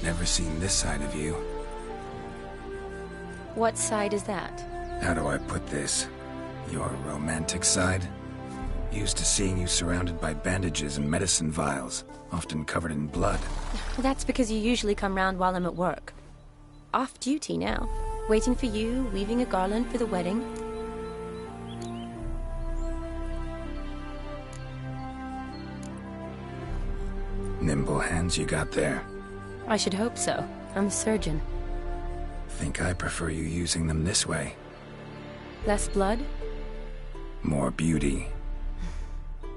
Never seen this side of you. What side is that? How do I put this? Your romantic side? Used to seeing you surrounded by bandages and medicine vials, often covered in blood. That's because you usually come round while I'm at work. Off duty now. Waiting for you, weaving a garland for the wedding. Nimble hands you got there. I should hope so. I'm a surgeon. Think I prefer you using them this way. Less blood? More beauty.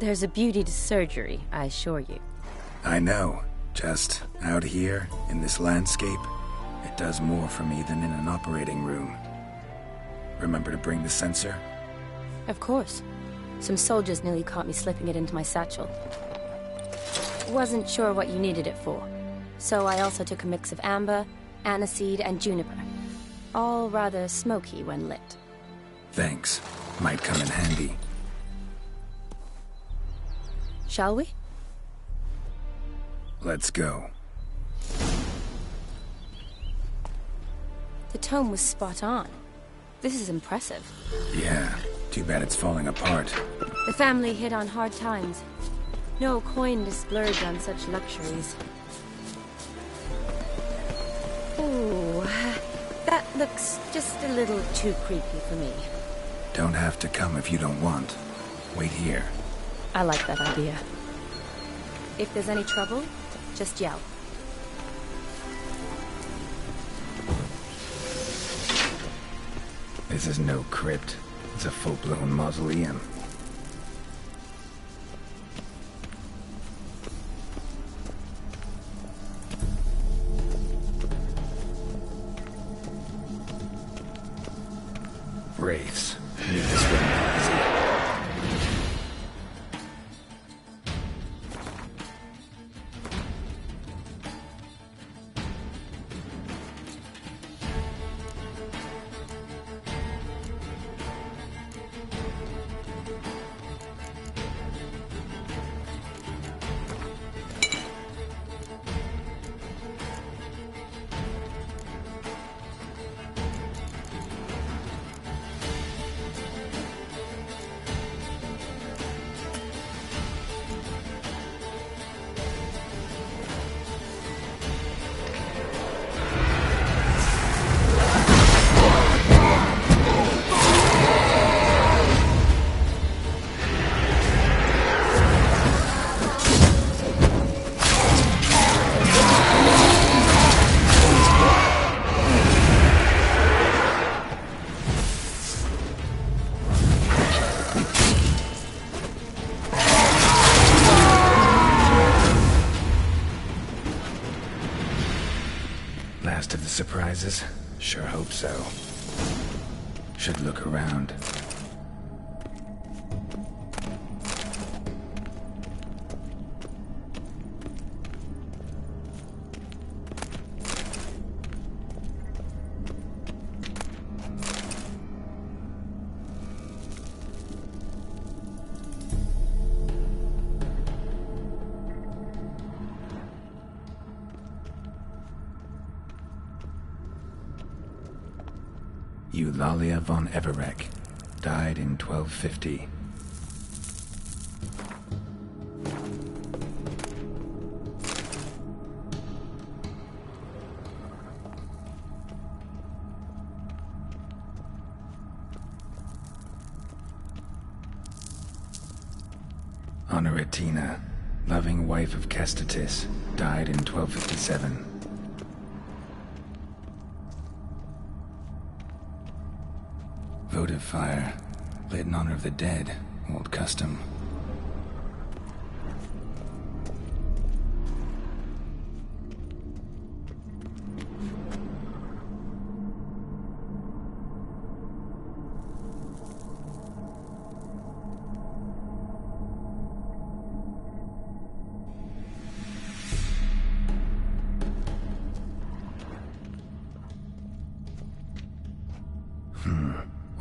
There's a beauty to surgery, I assure you. I know. Just out here, in this landscape, it does more for me than in an operating room. Remember to bring the sensor? Of course. Some soldiers nearly caught me slipping it into my satchel. Wasn't sure what you needed it for, so I also took a mix of amber, aniseed, and juniper. All rather smoky when lit. Thanks. Might come in handy. Shall we? Let's go. The tome was spot on. This is impressive. Yeah, too bad it's falling apart. The family hit on hard times. No coin to splurge on such luxuries. Ooh, that looks just a little too creepy for me. Don't have to come if you don't want. Wait here. I like that idea. If there's any trouble, just yell. This is no crypt. It's a full-blown mausoleum. Wraiths. Knew this wouldn't be easy. Last of the surprises? Sure hope so. Should look around. Eulalia von Everec, died in 1250. Honoratina, loving wife of Kestatis, died in 1257. Votive fire, lit in honor of the dead, old custom.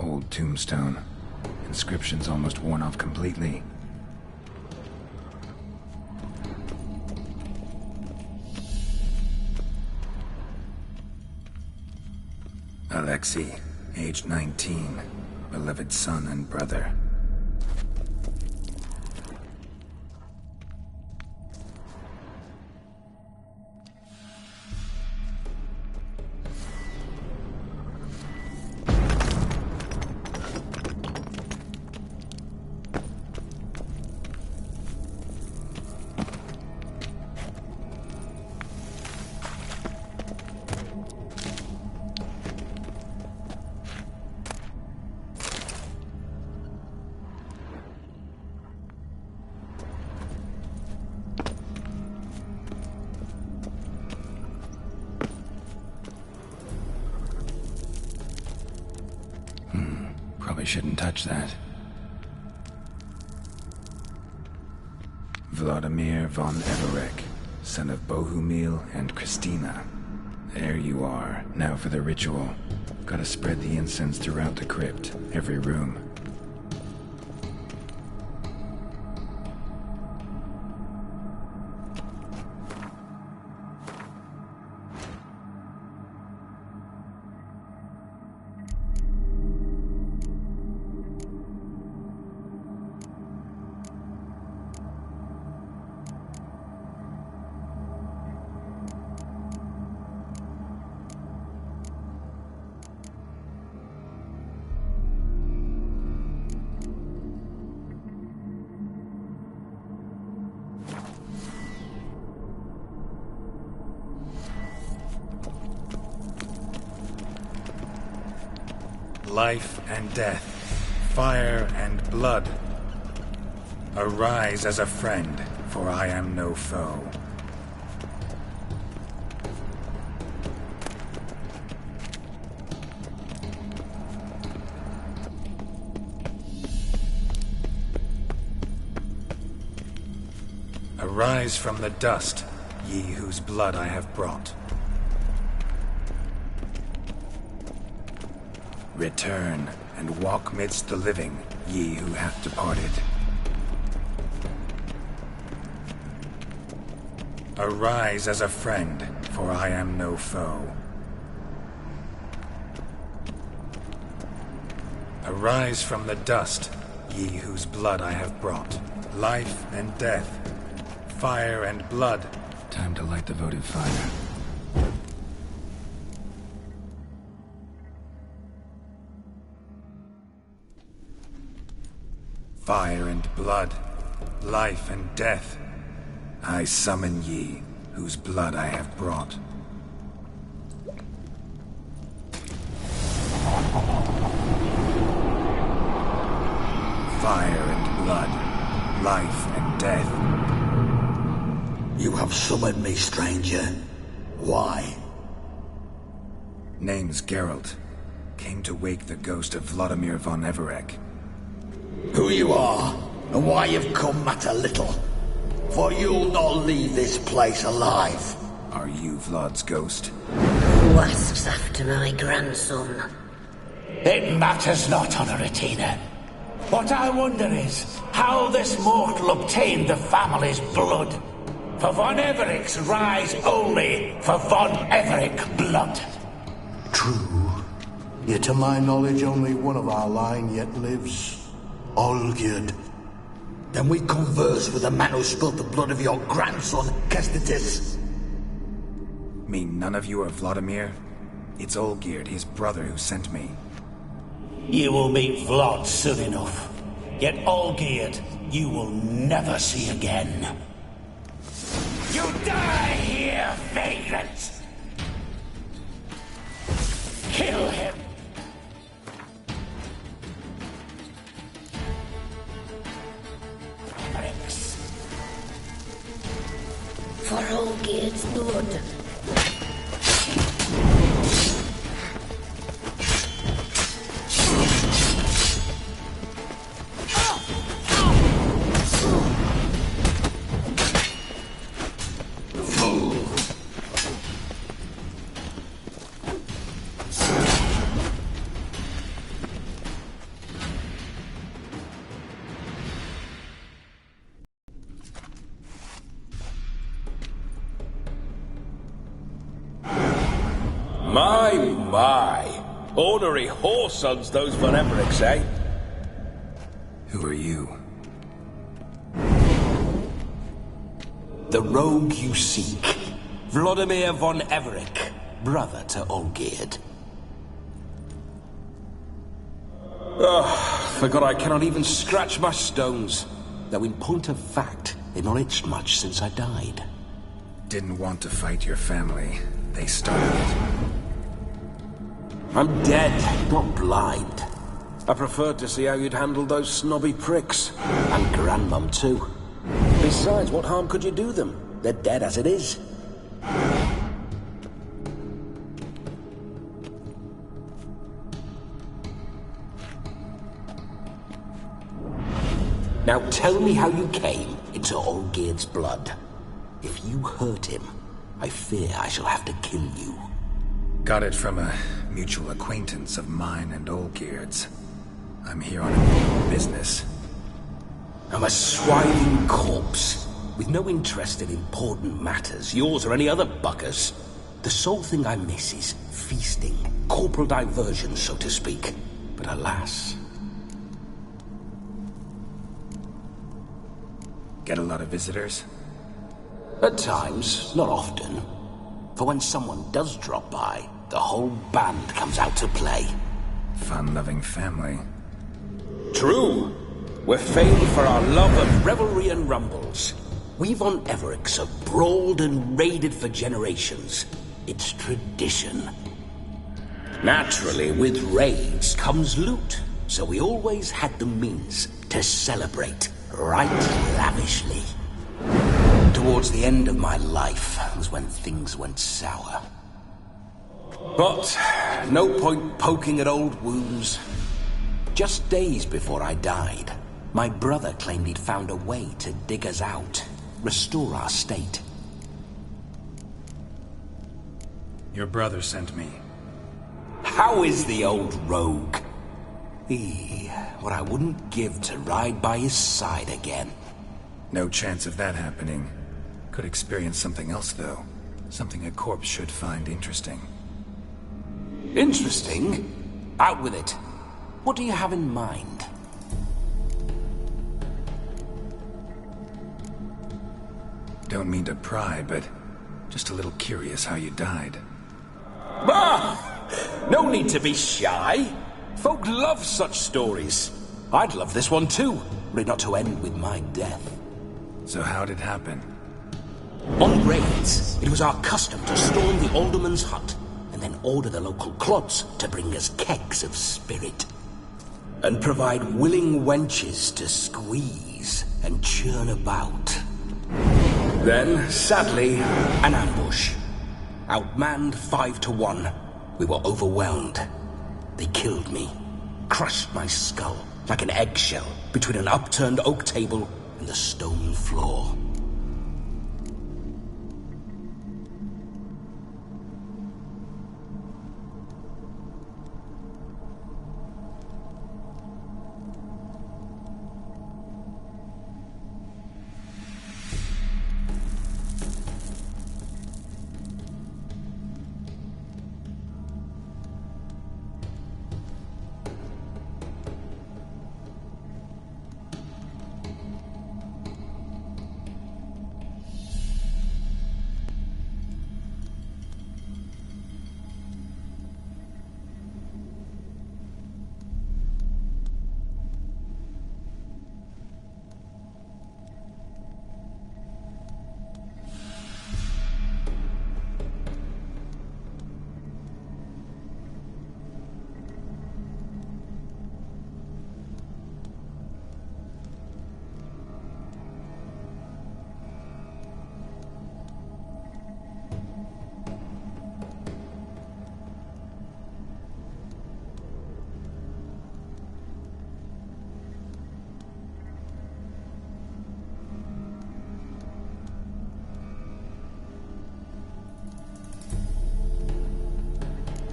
Old tombstone. Inscription's almost worn off completely. Alexei, age 19, beloved son and brother. Probably shouldn't touch that. Vladimir von Everec, son of Bohumil and Christina. There you are. Now for the ritual. Gotta spread the incense throughout the crypt, every room. Life and death, fire and blood. Arise as a friend, for I am no foe. Arise from the dust, ye whose blood I have brought. Return, and walk midst the living, ye who hath departed. Arise as a friend, for I am no foe. Arise from the dust, ye whose blood I have brought. Life and death, fire and blood. Time to light the votive fire. Fire and blood, life and death, I summon ye, whose blood I have brought. Fire and blood, life and death. You have summoned me, stranger. Why? Name's Geralt. Came to wake the ghost of Vladimir von Everec. Who you are, and why you've come matter little. For you'll not leave this place alive. Are you Vlad's ghost? Who asks after my grandson? It matters not, Honoratina. What I wonder is how this mortal obtained the family's blood. For von Everec's rise only for von Everec blood. True. Yet to my knowledge only one of our line yet lives. Olgierd. Then we converse with the man who spilled the blood of your grandson, Kestitis. Mean none of you are Vladimir? It's Olgierd, his brother, who sent me. You will meet Vlad soon enough. Yet Olgierd, you will never see again. You die here, vagrant! Kill him! For Olgierd's blood. My. Ornery whoresons, those Von Evericks, eh? Who are you? The rogue you seek. Vladimir von Everec, brother to Olgierd. Forgot I cannot even scratch my stones. Though in point of fact, they've not itched much since I died. Didn't want to fight your family. They started it. I'm dead, not blind. I preferred to see how you'd handle those snobby pricks. And Grandmum too. Besides, what harm could you do them? They're dead as it is. Now tell me how you came into Olgierd's blood. If you hurt him, I fear I shall have to kill you. Got it from a mutual acquaintance of mine and Olgierd's. I'm here on business. I'm a swiving corpse, with no interest in important matters, yours or any other buggers. The sole thing I miss is feasting, corporal diversion, so to speak. But alas... Get a lot of visitors? At times, not often. For when someone does drop by, the whole band comes out to play. Fun-loving family. True. We're famed for our love of revelry and rumbles. We Von Evericks have brawled and raided for generations. It's tradition. Naturally, with raids comes loot, so we always had the means to celebrate right lavishly. Towards the end of my life was when things went sour. But no point poking at old wounds. Just days before I died, my brother claimed he'd found a way to dig us out, restore our state. Your brother sent me. How is the old rogue? What I wouldn't give to ride by his side again. No chance of that happening. Could experience something else, though. Something a corpse should find interesting. Interesting? Out with it. What do you have in mind? Don't mean to pry, but just a little curious how you died. Ah! No need to be shy. Folk love such stories. I'd love this one too, were it not to end with my death. So how'd it happen? On raids, it was our custom to storm the alderman's hut, and then order the local clods to bring us kegs of spirit. And provide willing wenches to squeeze and churn about. Then, sadly, an ambush. Outmanned 5 to 1. We were overwhelmed. They killed me, crushed my skull like an eggshell between an upturned oak table and the stone floor.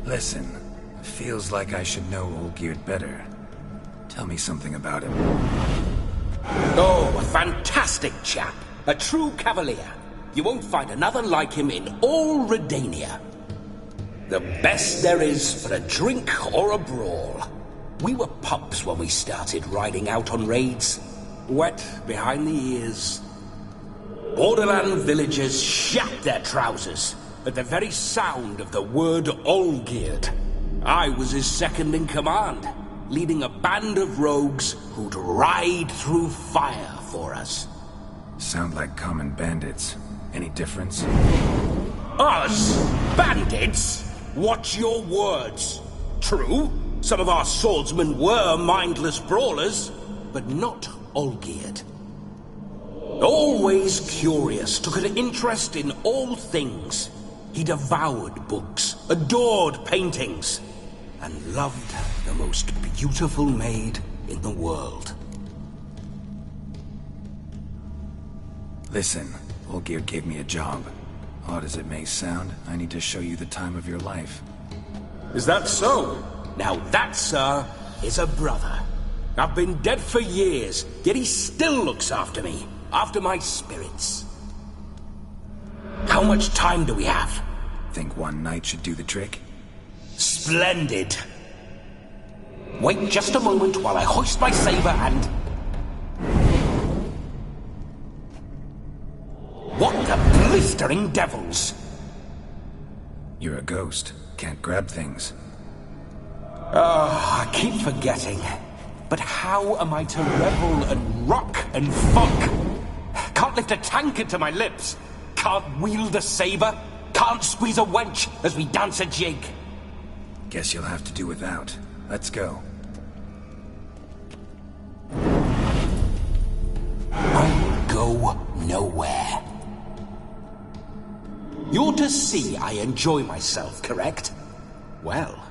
Listen, feels like I should know Olgierd better. Tell me something about him. Oh, a fantastic chap. A true cavalier. You won't find another like him in all Redania. The best there is for a drink or a brawl. We were pups when we started riding out on raids. Wet behind the ears. Borderland villagers shat their trousers at the very sound of the word Olgierd. I was his second in command, leading a band of rogues who'd ride through fire for us. Sound like common bandits. Any difference? Us? Bandits? Watch your words. True, some of our swordsmen were mindless brawlers, but not Olgierd. Always curious, took an interest in all things. He devoured books, adored paintings, and loved the most beautiful maid in the world. Listen, Olgierd gave me a job. Odd as it may sound, I need to show you the time of your life. Is that so? Now that, sir, is a brother. I've been dead for years, yet he still looks after me, after my spirits. How much time do we have? Think one night should do the trick? Splendid. Wait just a moment while I hoist my saber and... What the blistering devils? You're a ghost. Can't grab things. I keep forgetting. But how am I to revel and rock and fuck? Can't lift a tankard to my lips. Can't wield a saber. Can't squeeze a wench as we dance a jig. Guess you'll have to do without. Let's go. I will go nowhere. You're to see I enjoy myself, correct? Well...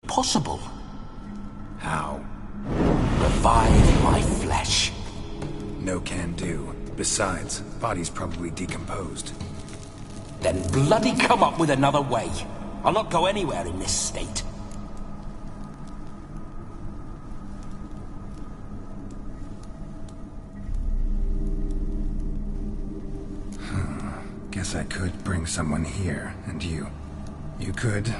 possible. How? Revive my flesh. No can do. Besides, body's probably decomposed. Then bloody come up with another way. I'll not go anywhere in this state. Guess I could bring someone here, and you. You could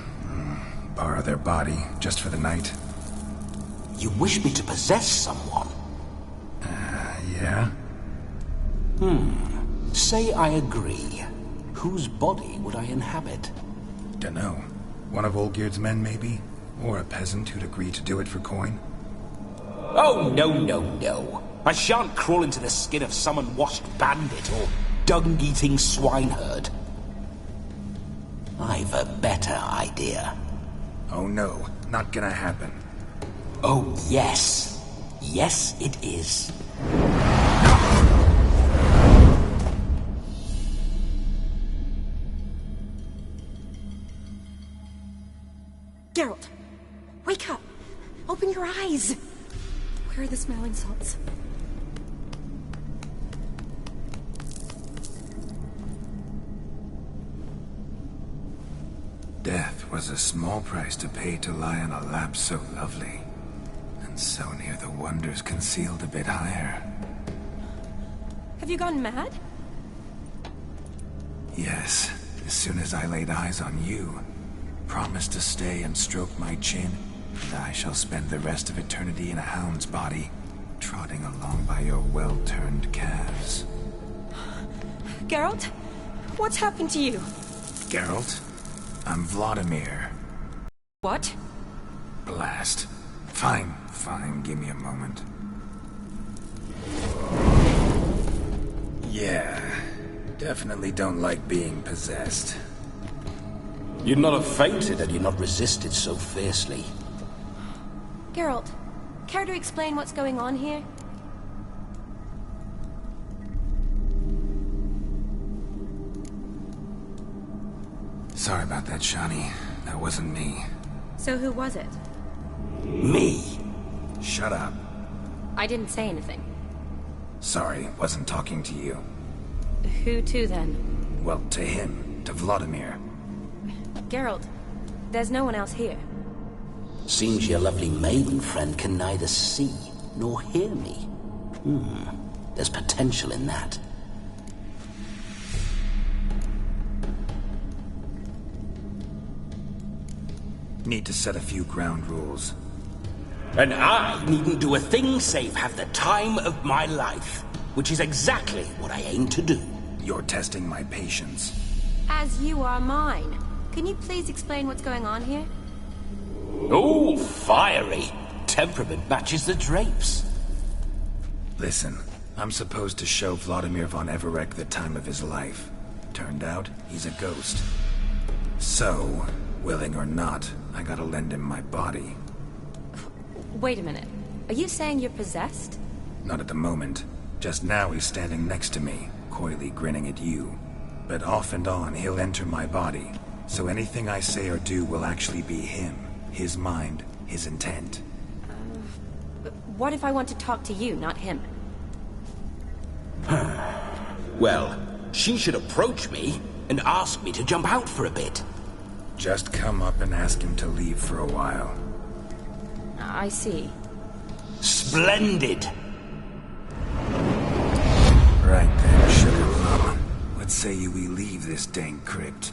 borrow their body just for the night. You wish me to possess someone? Yeah? Say I agree. Whose body would I inhabit? Dunno. One of Olgierd's men, maybe? Or a peasant who'd agree to do it for coin? Oh, no. I shan't crawl into the skin of some unwashed bandit or dung-eating swineherd. I've a better idea. Oh no, not gonna happen. Oh, yes. Yes, it is. Geralt, wake up! Open your eyes! Where are the smelling salts? Death was a small price to pay to lie on a lap so lovely, and so near the wonders concealed a bit higher. Have you gone mad? Yes, as soon as I laid eyes on you, promised to stay and stroke my chin, and I shall spend the rest of eternity in a hound's body, trotting along by your well-turned calves. Geralt? What's happened to you? Geralt? I'm Vladimir. What? Blast. Fine, give me a moment. Yeah, definitely don't like being possessed. You'd not have fainted had you not resisted so fiercely. Geralt, care to explain what's going on here? Sorry about that, Shani. That wasn't me. So who was it? Me? Shut up. I didn't say anything. Sorry, wasn't talking to you. Who to then? Well, to him. To Vladimir. Geralt, there's no one else here. Seems your lovely maiden friend can neither see nor hear me. There's potential in that. Need to set a few ground rules. And I needn't do a thing save have the time of my life, which is exactly what I aim to do. You're testing my patience. As you are mine. Can you please explain what's going on here? Oh, fiery. Temperament matches the drapes. Listen, I'm supposed to show Vladimir von Everec the time of his life. Turned out, he's a ghost. So, willing or not, I gotta lend him my body. Wait a minute. Are you saying you're possessed? Not at the moment. Just now he's standing next to me, coyly grinning at you. But off and on, he'll enter my body. So anything I say or do will actually be him. His mind, his intent. What if I want to talk to you, not him? Well, she should approach me and ask me to jump out for a bit. Just come up and ask him to leave for a while. I see. Splendid! Right then, sugar plum. What say you we leave this dank crypt?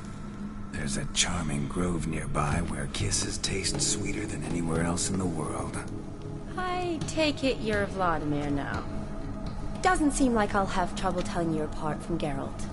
There's a charming grove nearby where kisses taste sweeter than anywhere else in the world. I take it you're Vladimir now. Doesn't seem like I'll have trouble telling you apart from Geralt.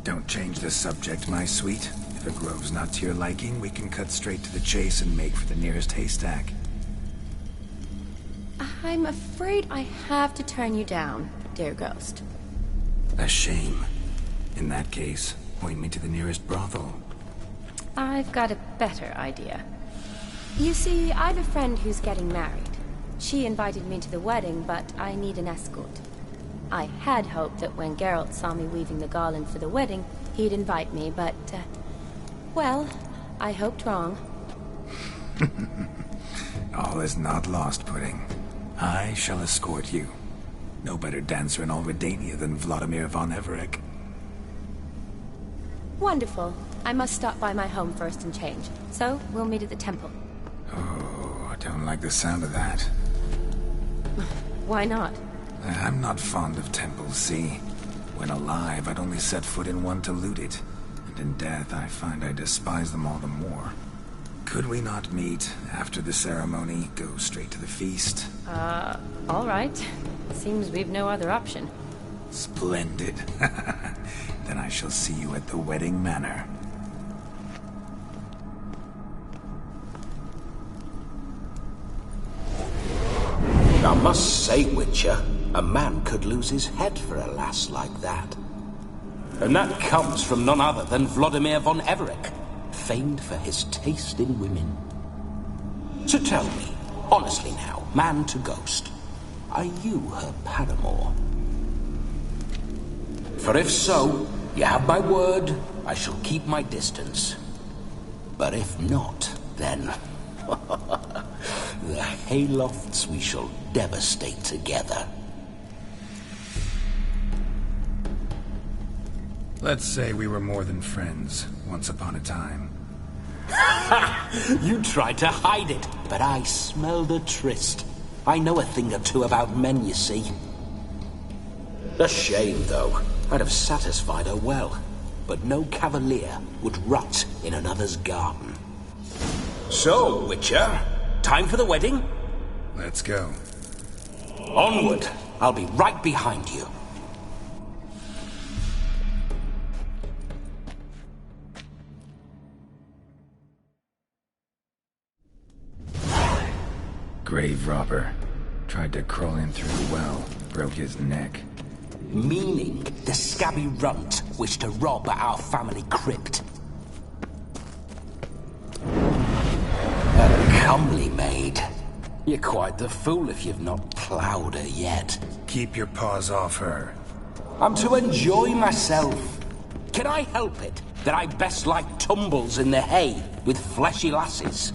Don't change the subject, my sweet. If a grove's not to your liking, we can cut straight to the chase and make for the nearest haystack. I'm afraid I have to turn you down, dear ghost. A shame. In that case, point me to the nearest brothel. I've got a better idea. You see, I've a friend who's getting married. She invited me to the wedding, but I need an escort. I had hoped that when Geralt saw me weaving the garland for the wedding, he'd invite me, but, well, I hoped wrong. All is not lost, Pudding. I shall escort you. No better dancer in all Redania than Vladimir von Everec. Wonderful. I must stop by my home first and change, so we'll meet at the temple. Oh, I don't like the sound of that. Why not? I'm not fond of temples, see? When alive, I'd only set foot in one to loot it. And in death, I find I despise them all the more. Could we not meet after the ceremony, go straight to the feast? All right. Seems we've no other option. Splendid. Then I shall see you at the wedding manor. I must say, Witcher, a man could lose his head for a lass like that. And that comes from none other than Vladimir von Everec, famed for his taste in women. So tell me, honestly now, man to ghost, are you her paramour? For if so, you have my word, I shall keep my distance. But if not, then... the haylofts we shall devastate together. Let's say we were more than friends, once upon a time. You tried to hide it, but I smelled a tryst. I know a thing or two about men, you see. A shame, though. I'd have satisfied her well. But no cavalier would rot in another's garden. So, Witcher, time for the wedding? Let's go. Onward! I'll be right behind you. Grave robber. Tried to crawl in through the well. Broke his neck. Meaning the scabby runt wished to rob our family crypt. A comely maid. You're quite the fool if you've not ploughed her yet. Keep your paws off her. I'm to enjoy myself. Can I help it that I best like tumbles in the hay with fleshy lasses?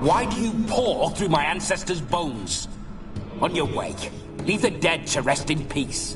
Why do you paw through my ancestors' bones? On your way, leave the dead to rest in peace.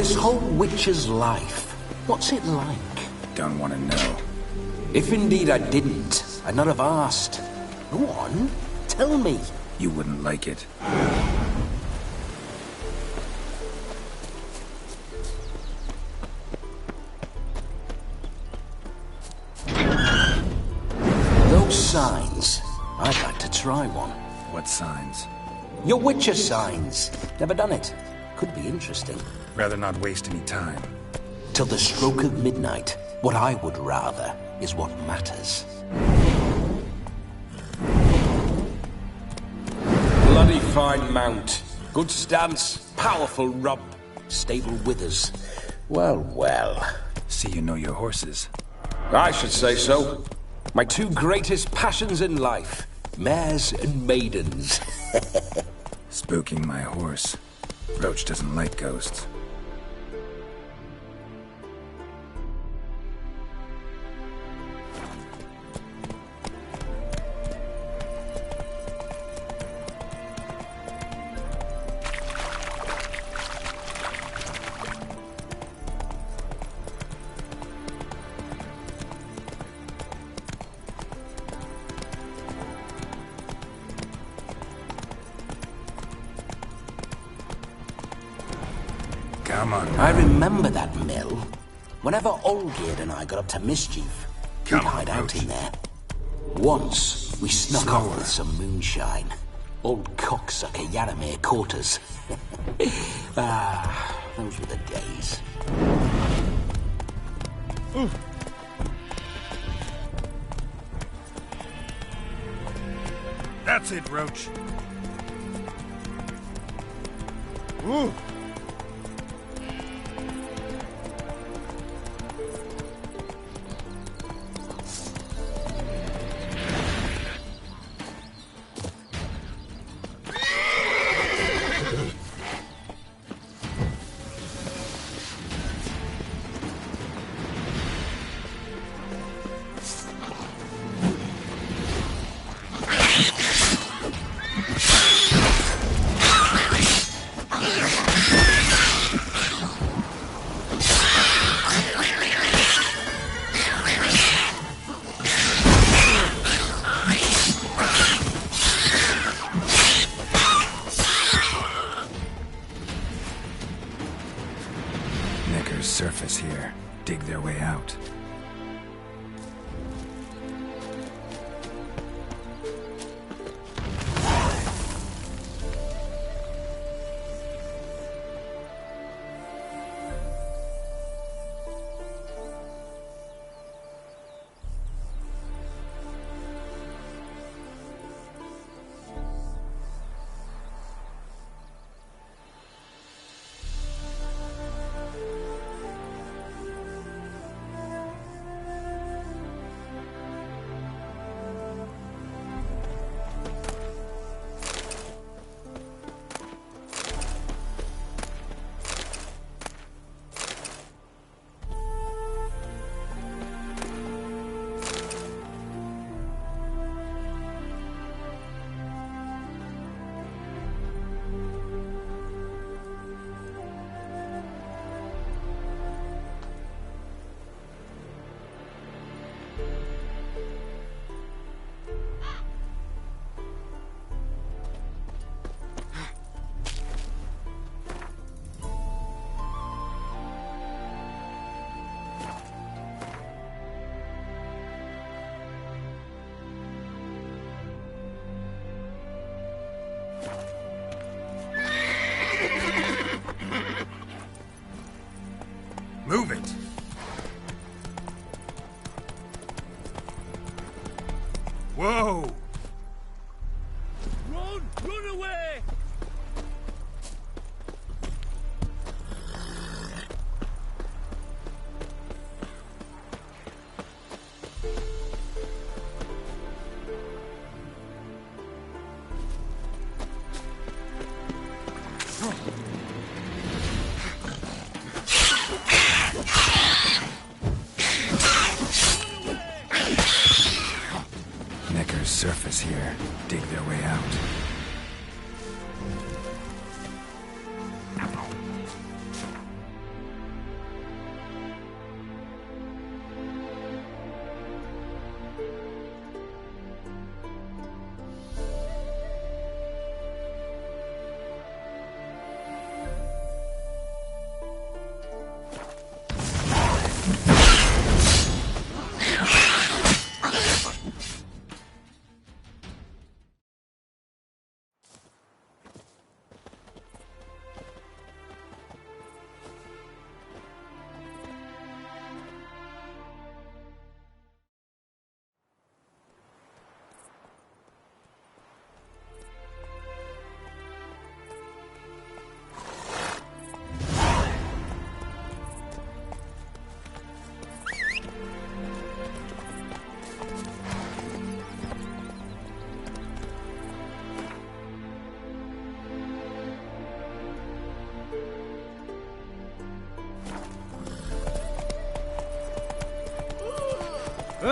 This whole witcher's life, what's it like? Don't want to know. If indeed I didn't, I'd not have asked. Go on, tell me. You wouldn't like it. Those signs, I'd like to try one. What signs? Your witcher signs. Never done it. Could be interesting. Rather not waste any time. Till the stroke of midnight, what I would rather is what matters. Bloody fine mount. Good stance, powerful rump, stable withers. Well, well. See you know your horses. I should say so. My two greatest passions in life, mares and maidens. Spooking my horse. Roach doesn't like ghosts. Come on. I remember that mill. Whenever Olgierd and I got up to mischief, we'd hide out in there. Once, we snuck off with some moonshine. Old cocksucker Yaramir caught us. Those were the days. That's it, Roach. Ooh. Surface here. Dig their way out. Move it! Whoa! Run! Run away! Necker's surface here. Dig their way out. No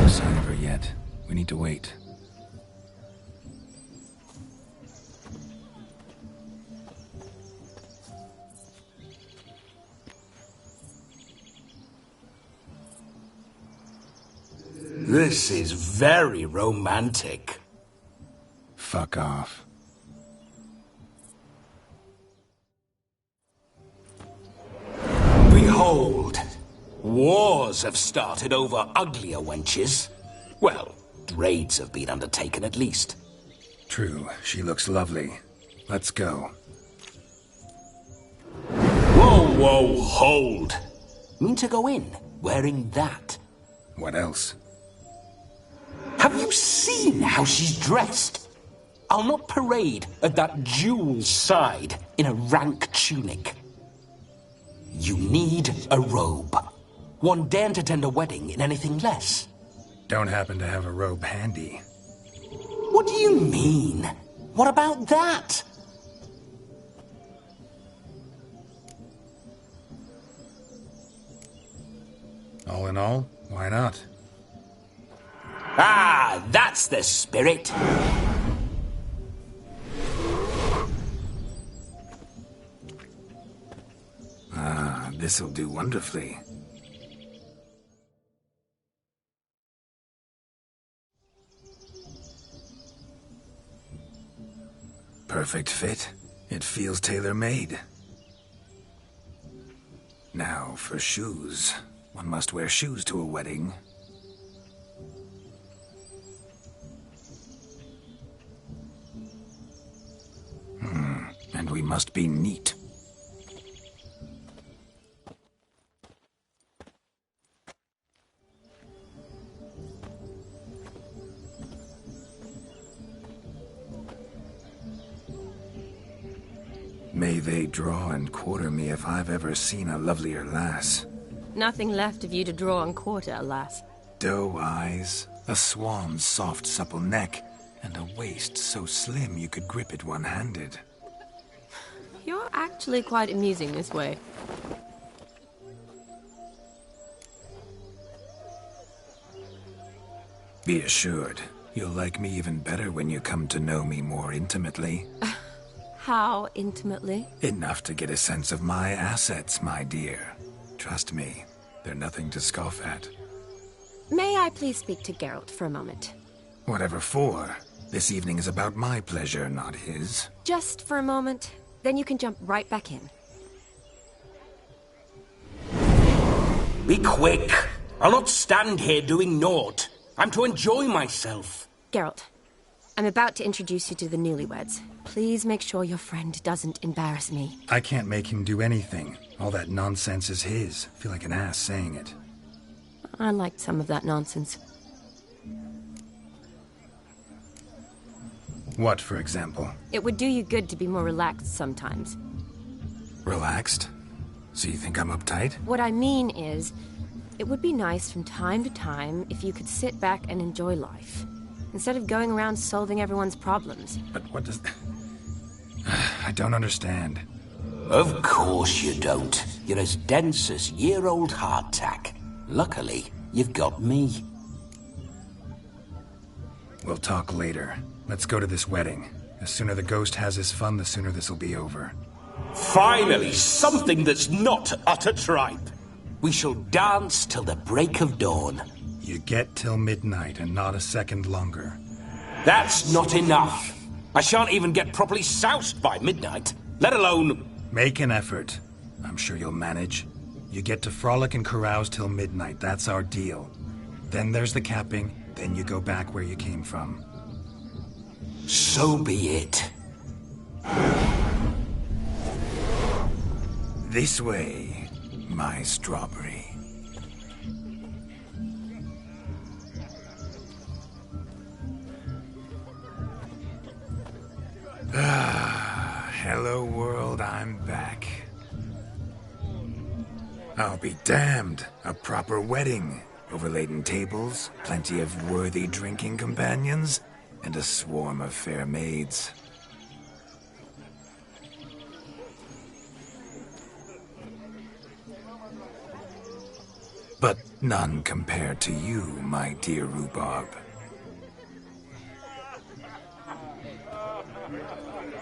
sign of her yet. We need to wait. This is very romantic. Fuck off. Behold, wars have started over uglier wenches. Well, raids have been undertaken at least. True, she looks lovely. Let's go. Whoa, whoa, hold. Mean to go in, wearing that? What else? Have you seen how she's dressed? I'll not parade at that jewel's side in a rank tunic. You need a robe. One daren't attend a wedding in anything less. Don't happen to have a robe handy. What do you mean? What about that? All in all, why not? Ah, that's the spirit. Ah, this'll do wonderfully. Perfect fit. It feels tailor-made. Now, for shoes. One must wear shoes to a wedding. And we must be neat. May they draw and quarter me if I've ever seen a lovelier lass. Nothing left of you to draw and quarter, alas. Doe eyes, a swan's soft supple neck, and a waist so slim you could grip it one-handed. You're actually quite amusing this way. Be assured, you'll like me even better when you come to know me more intimately. How intimately? Enough to get a sense of my assets, my dear. Trust me, they're nothing to scoff at. May I please speak to Geralt for a moment? Whatever for. This evening is about my pleasure, not his. Just for a moment, then you can jump right back in. Be quick. I'll not stand here doing naught. I'm to enjoy myself. Geralt, I'm about to introduce you to the newlyweds. Please make sure your friend doesn't embarrass me. I can't make him do anything. All that nonsense is his. I feel like an ass saying it. I liked some of that nonsense. What, for example? It would do you good to be more relaxed sometimes. Relaxed? So you think I'm uptight? What I mean is, it would be nice from time to time if you could sit back and enjoy life, instead of going around solving everyone's problems. But what does... I don't understand. Of course you don't. You're as dense as year-old hardtack. Luckily, you've got me. We'll talk later. Let's go to this wedding. The sooner the ghost has his fun, the sooner this'll be over. Finally, something that's not utter tripe. We shall dance till the break of dawn. You get till midnight and not a second longer. That's not enough. I shan't even get properly soused by midnight, let alone... Make an effort. I'm sure you'll manage. You get to frolic and carouse till midnight, that's our deal. Then there's the capping, then you go back where you came from. So be it. This way, my strawberry. Hello world, I'm back. I'll be damned. A proper wedding. Overladen tables, plenty of worthy drinking companions, and a swarm of fair maids. But none compared to you, my dear Rhubarb.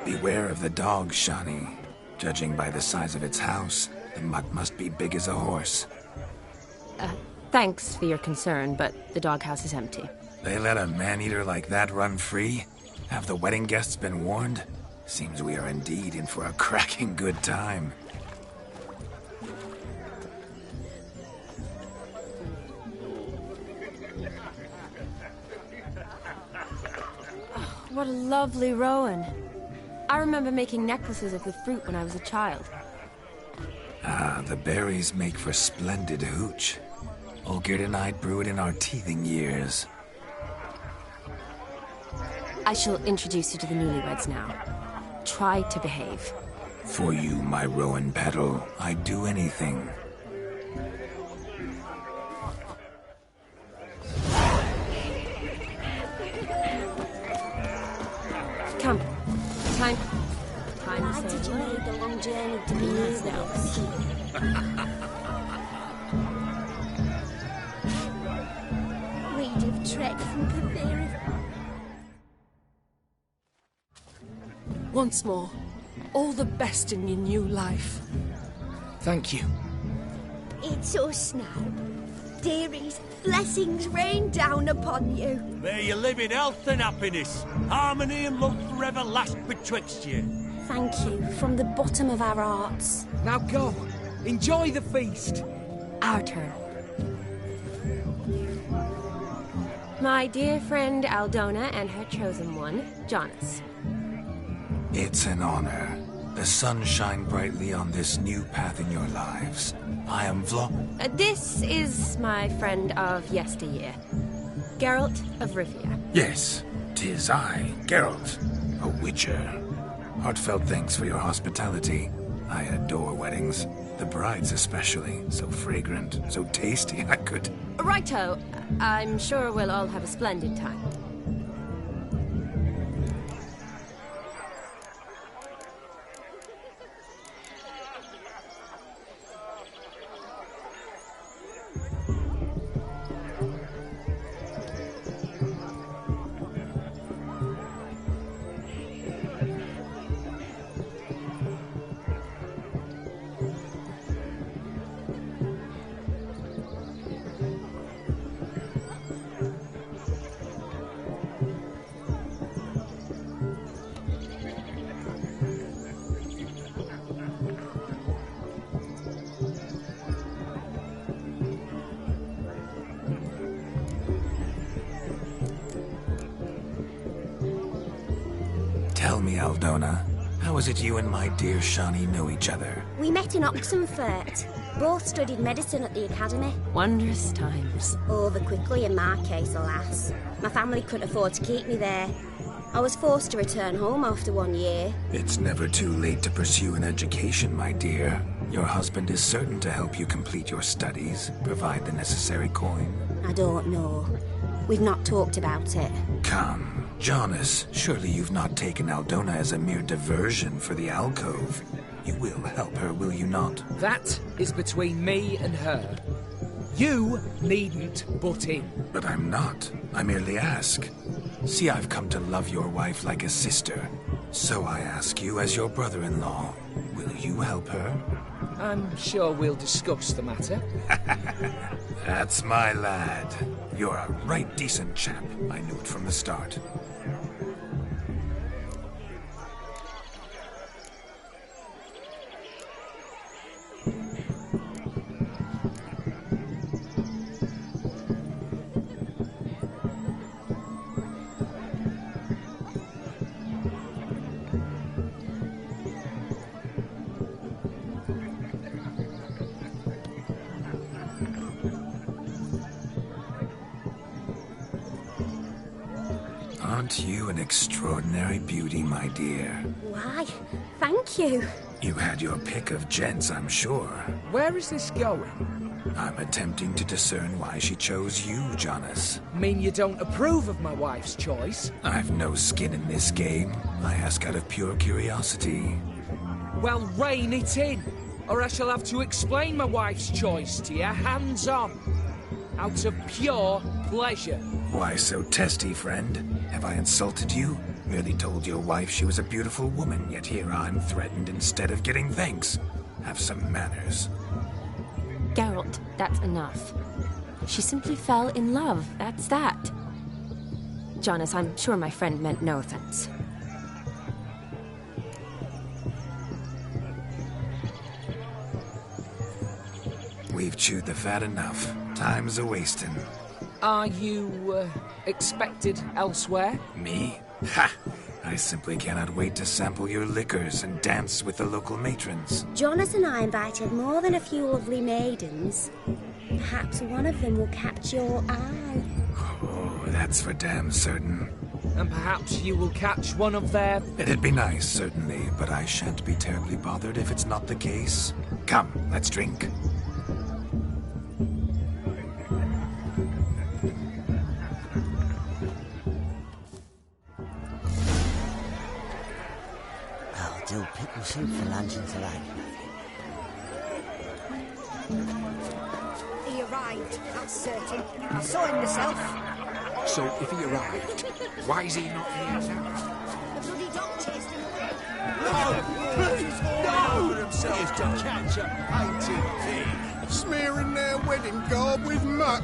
Beware of the dog, Shani. Judging by the size of its house, the mutt must be big as a horse. Thanks for your concern, but the doghouse is empty. They let a man-eater like that run free? Have the wedding guests been warned? Seems we are indeed in for a cracking good time. What a lovely rowan. I remember making necklaces of the fruit when I was a child. Ah, the berries make for splendid hooch. Olgierd and I brewed in our teething years. I shall introduce you to the newlyweds now. Try to behave. For you, my rowan petal, I'd do anything. Come. Time Why to did say you make the long journey to be here now? We'd have trekked from Cathera. Once more, all the best in your new life. Thank you. It's us now. Dearies, blessings rain down upon you. May you live in health and happiness. Harmony and love forever last betwixt you. Thank you from the bottom of our hearts. Now go. Enjoy the feast. our turn. My dear friend Aldona and her chosen one, Jonas. It's an honor. The sun shine brightly on this new path in your lives. I am This is my friend of yesteryear, Geralt of Rivia. Yes, 'tis I, Geralt, a witcher. Heartfelt thanks for your hospitality. I adore weddings. The brides especially. So fragrant, so tasty, I could... Righto. I'm sure we'll all have a splendid time. Tell me, Aldona, how is it you and my dear Shani know each other? We met in Oxenfurt. Both studied medicine at the academy. Wondrous times. Over quickly in my case, alas. My family couldn't afford to keep me there. I was forced to return home after 1 year. It's never too late to pursue an education, my dear. Your husband is certain to help you complete your studies, provide the necessary coin. I don't know. We've not talked about it. Come, Jonas, surely you've not taken Aldona as a mere diversion for the alcove. You will help her, will you not? That is between me and her. You needn't butt in. But I'm not. I merely ask. See, I've come to love your wife like a sister. So I ask you as your brother-in-law, will you help her? I'm sure we'll discuss the matter. That's my lad. You're a right decent chap. I knew it from the start. Aren't you an extraordinary beauty, my dear? Why, thank you. You had your pick of gents, I'm sure. Where is this going? I'm attempting to discern why she chose you, Jonas. Mean you don't approve of my wife's choice? I've no skin in this game. I ask out of pure curiosity. Well, rein it in, or I shall have to explain my wife's choice to you hands-on. Out of pure pleasure. Why so testy, friend? Have I insulted you? Merely told your wife she was a beautiful woman, yet here I'm threatened instead of getting thanks. Have some manners. Geralt, that's enough. She simply fell in love, that's that. Jonas, I'm sure my friend meant no offense. We've chewed the fat enough. Time's a-wasting. Are you, expected elsewhere? Me? Ha! I simply cannot wait to sample your liquors and dance with the local matrons. Jonas and I invited more than a few lovely maidens. Perhaps one of them will catch your eye. Oh, that's for damn certain. And perhaps you will catch one of their... It'd be nice, certainly, but I shan't be terribly bothered if it's not the case. Come, let's drink. Do pickle soup for lunch tonight. He arrived, that's certain. I saw him myself. So, if he arrived, why is he not here now? The bloody dog chased him away. No! Please! No! Himself to catch a painted pig! Smearing their wedding garb with muck.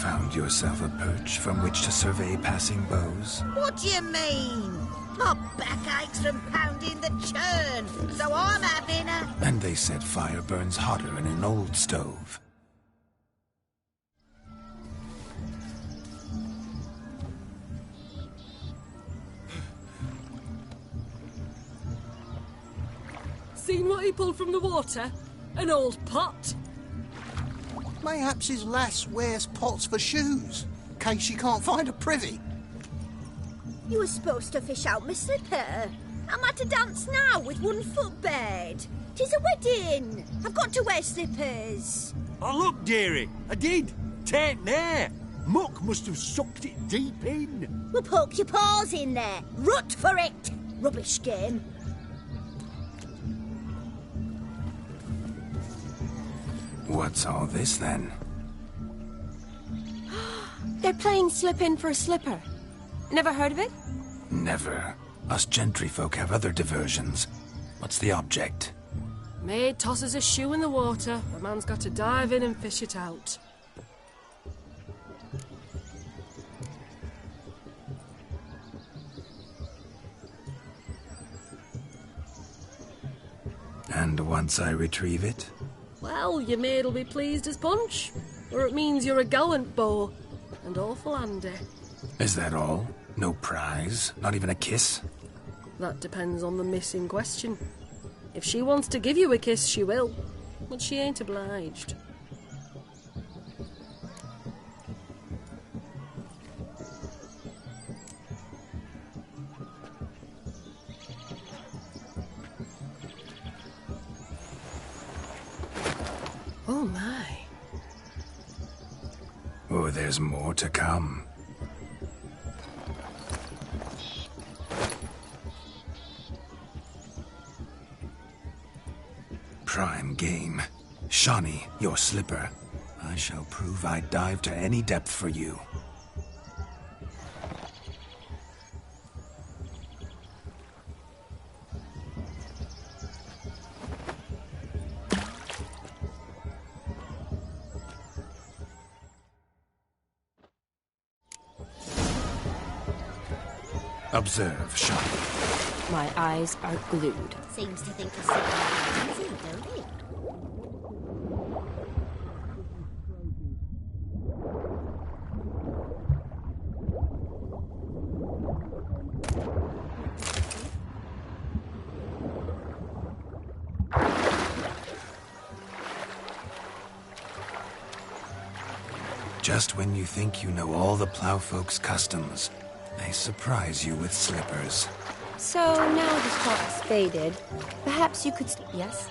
Found yourself a perch from which to survey passing beaux? What do you mean? My back aches from pounding the churn, so I'm having a... And they said fire burns hotter in an old stove. Seen what he pulled from the water? An old pot? Mayhaps his lass wears pots for shoes, in case she can't find a privy. You were supposed to fish out my slipper. I'm at a dance now with one footbed. 'Tis a wedding. I've got to wear slippers. Oh, look, dearie, I did. Tain't there. Muck must have sucked it deep in. Well, poke your paws in there. Rut for it. Rubbish game. What's all this, then? They're playing slip in for a slipper. Never heard of it? Never. Us gentry folk have other diversions. What's the object? Maid tosses a shoe in the water. A man's got to dive in and fish it out. And once I retrieve it? Well, your maid'll be pleased as punch. Or it means you're a gallant beau. And awful handy. Is that all? No prize? Not even a kiss? That depends on the miss in question. If she wants to give you a kiss, she will. But she ain't obliged. Oh my. Oh, there's more to come. Prime game. Shawnee, your slipper. I shall prove I'd dive to any depth for you. Observe, Shawnee. My eyes are glued. Seems to think it's easy, don't it? Just when you think you know all the plowfolk's customs, they surprise you with slippers. So now the spot's faded. Perhaps you could... Yes?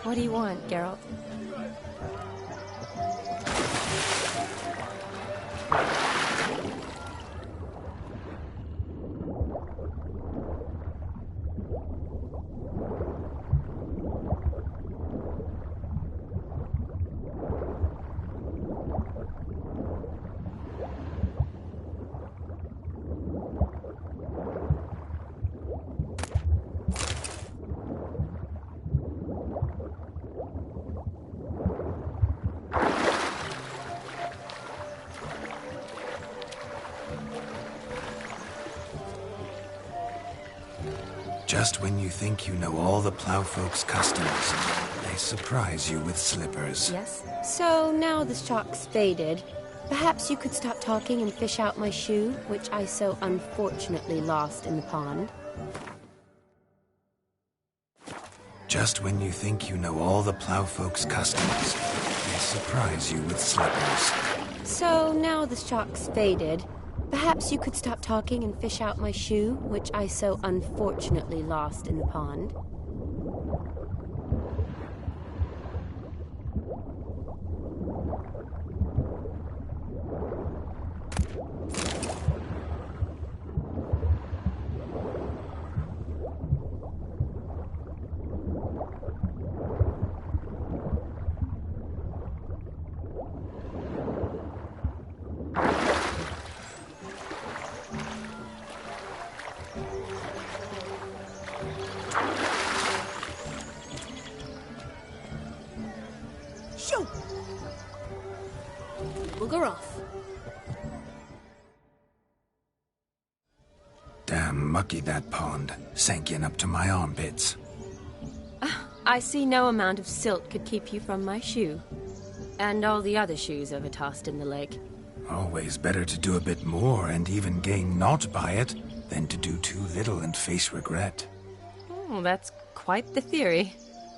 What do you want, Geralt? Just when you think you know all the Plowfolk's customs, they surprise you with slippers. Yes? So now the shock's faded. Perhaps you could stop talking and fish out my shoe, which I so unfortunately lost in the pond. Just when you think you know all the Plowfolk's customs, they surprise you with slippers. So now the shock's faded. Perhaps you could stop talking and fish out my shoe, which I so unfortunately lost in the pond. Bugger off. Damn mucky, that pond. Sank in up to my armpits. I see no amount of silt could keep you from my shoe. And all the other shoes overtossed in the lake. Always better to do a bit more and even gain naught by it than to do too little and face regret. Oh, that's quite the theory.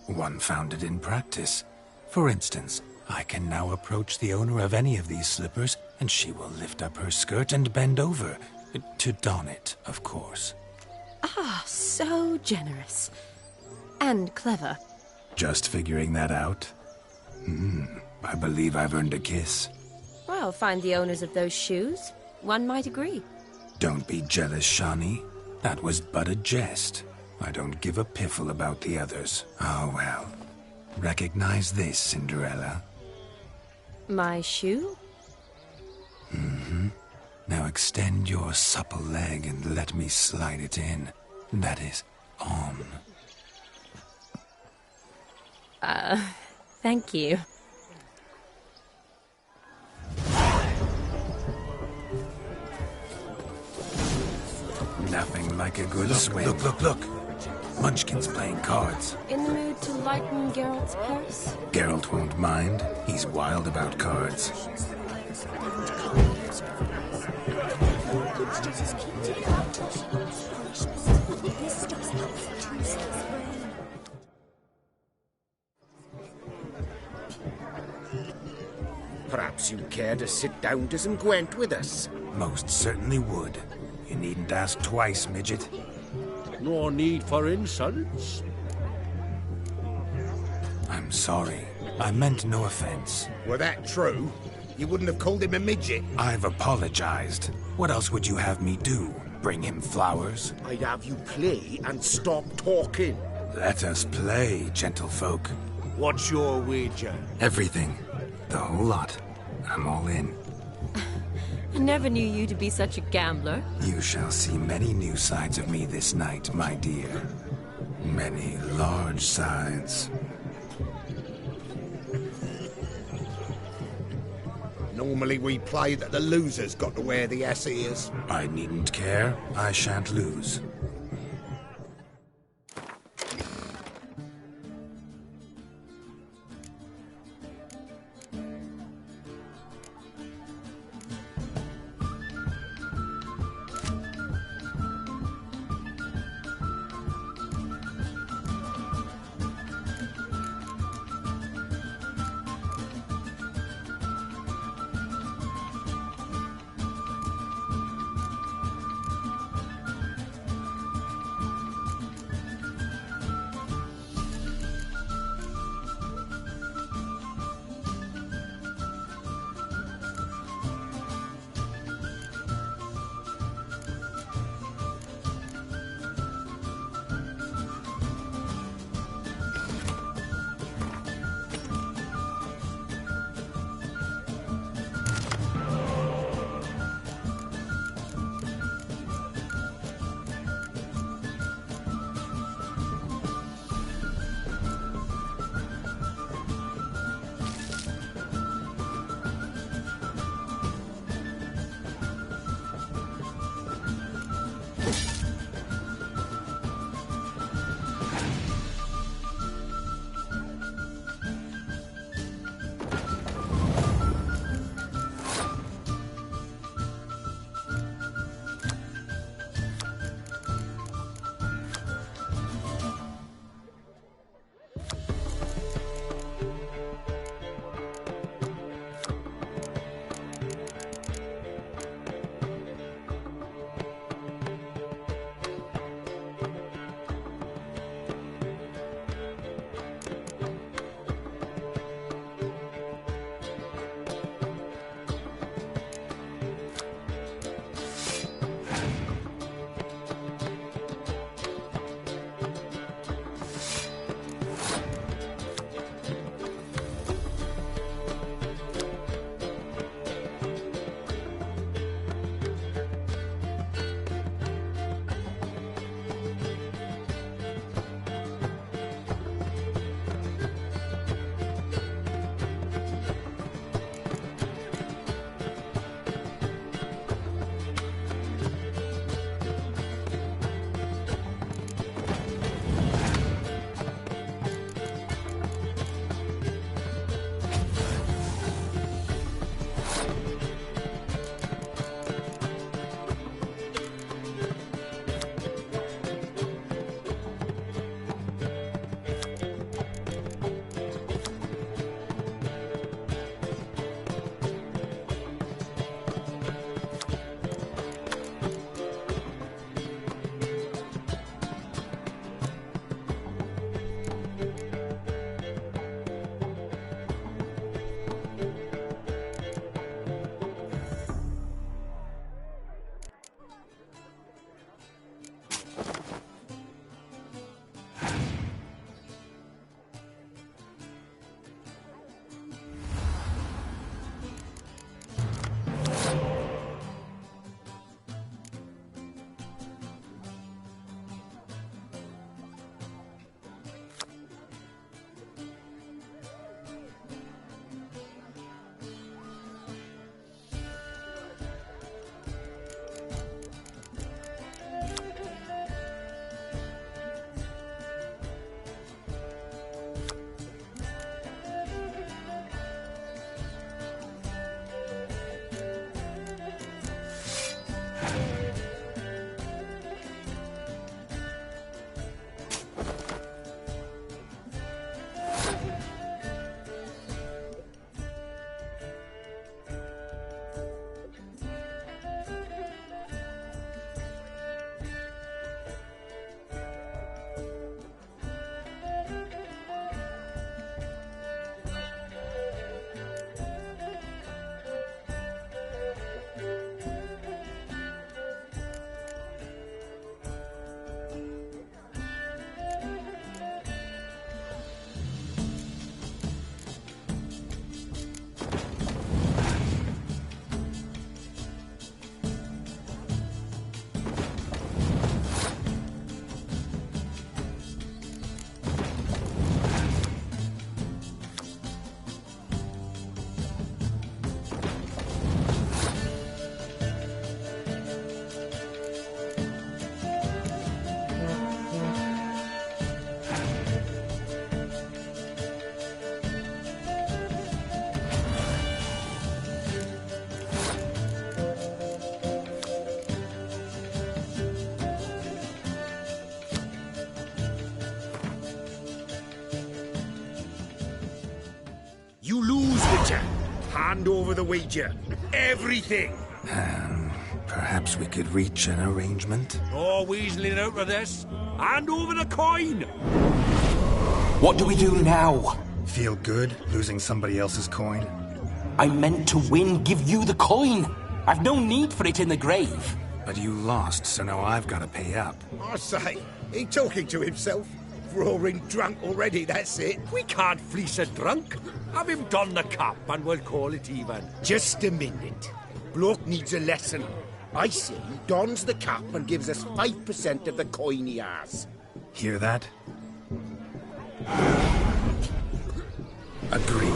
One founded in practice. For instance, I can now approach the owner of any of these slippers, and she will lift up her skirt and bend over. To don it, of course. Ah, so generous. And clever. Just figuring that out? I believe I've earned a kiss. Well, find the owners of those shoes. One might agree. Don't be jealous, Shani. That was but a jest. I don't give a piffle about the others. Oh, well. Recognize this, Cinderella. My shoe? Now extend your supple leg and let me slide it in. That is, on. Thank you. Nothing like a good swim. Look. Munchkin's playing cards. In the mood to lighten Geralt's purse? Geralt won't mind. He's wild about cards. Perhaps you'd care to sit down to some Gwent with us? Most certainly would. You needn't ask twice, midget. No need for insults. I'm sorry. I meant no offense. Were that true, you wouldn't have called him a midget. I've apologized. What else would you have me do? Bring him flowers? I'd have you play and stop talking. Let us play, gentlefolk. What's your wager? Everything. The whole lot. I'm all in. I never knew you to be such a gambler. You shall see many new sides of me this night, my dear. Many large sides. Normally we play that the loser's got to wear the ears. I needn't care. I shan't lose. Hand over the wager. Everything. Perhaps we could reach an arrangement? No weaseling out of this. Hand over the coin. What do we do now? Feel good losing somebody else's coin? I meant to win, give you the coin. I've no need for it in the grave. But you lost, so now I've got to pay up. I say, he talking to himself. Roaring drunk already, that's it. We can't fleece a drunk. Have him don the cap and we'll call it even. Just a minute. Bloke needs a lesson. I say he dons the cap and gives us 5% of the coin he has. Hear that? Agreed.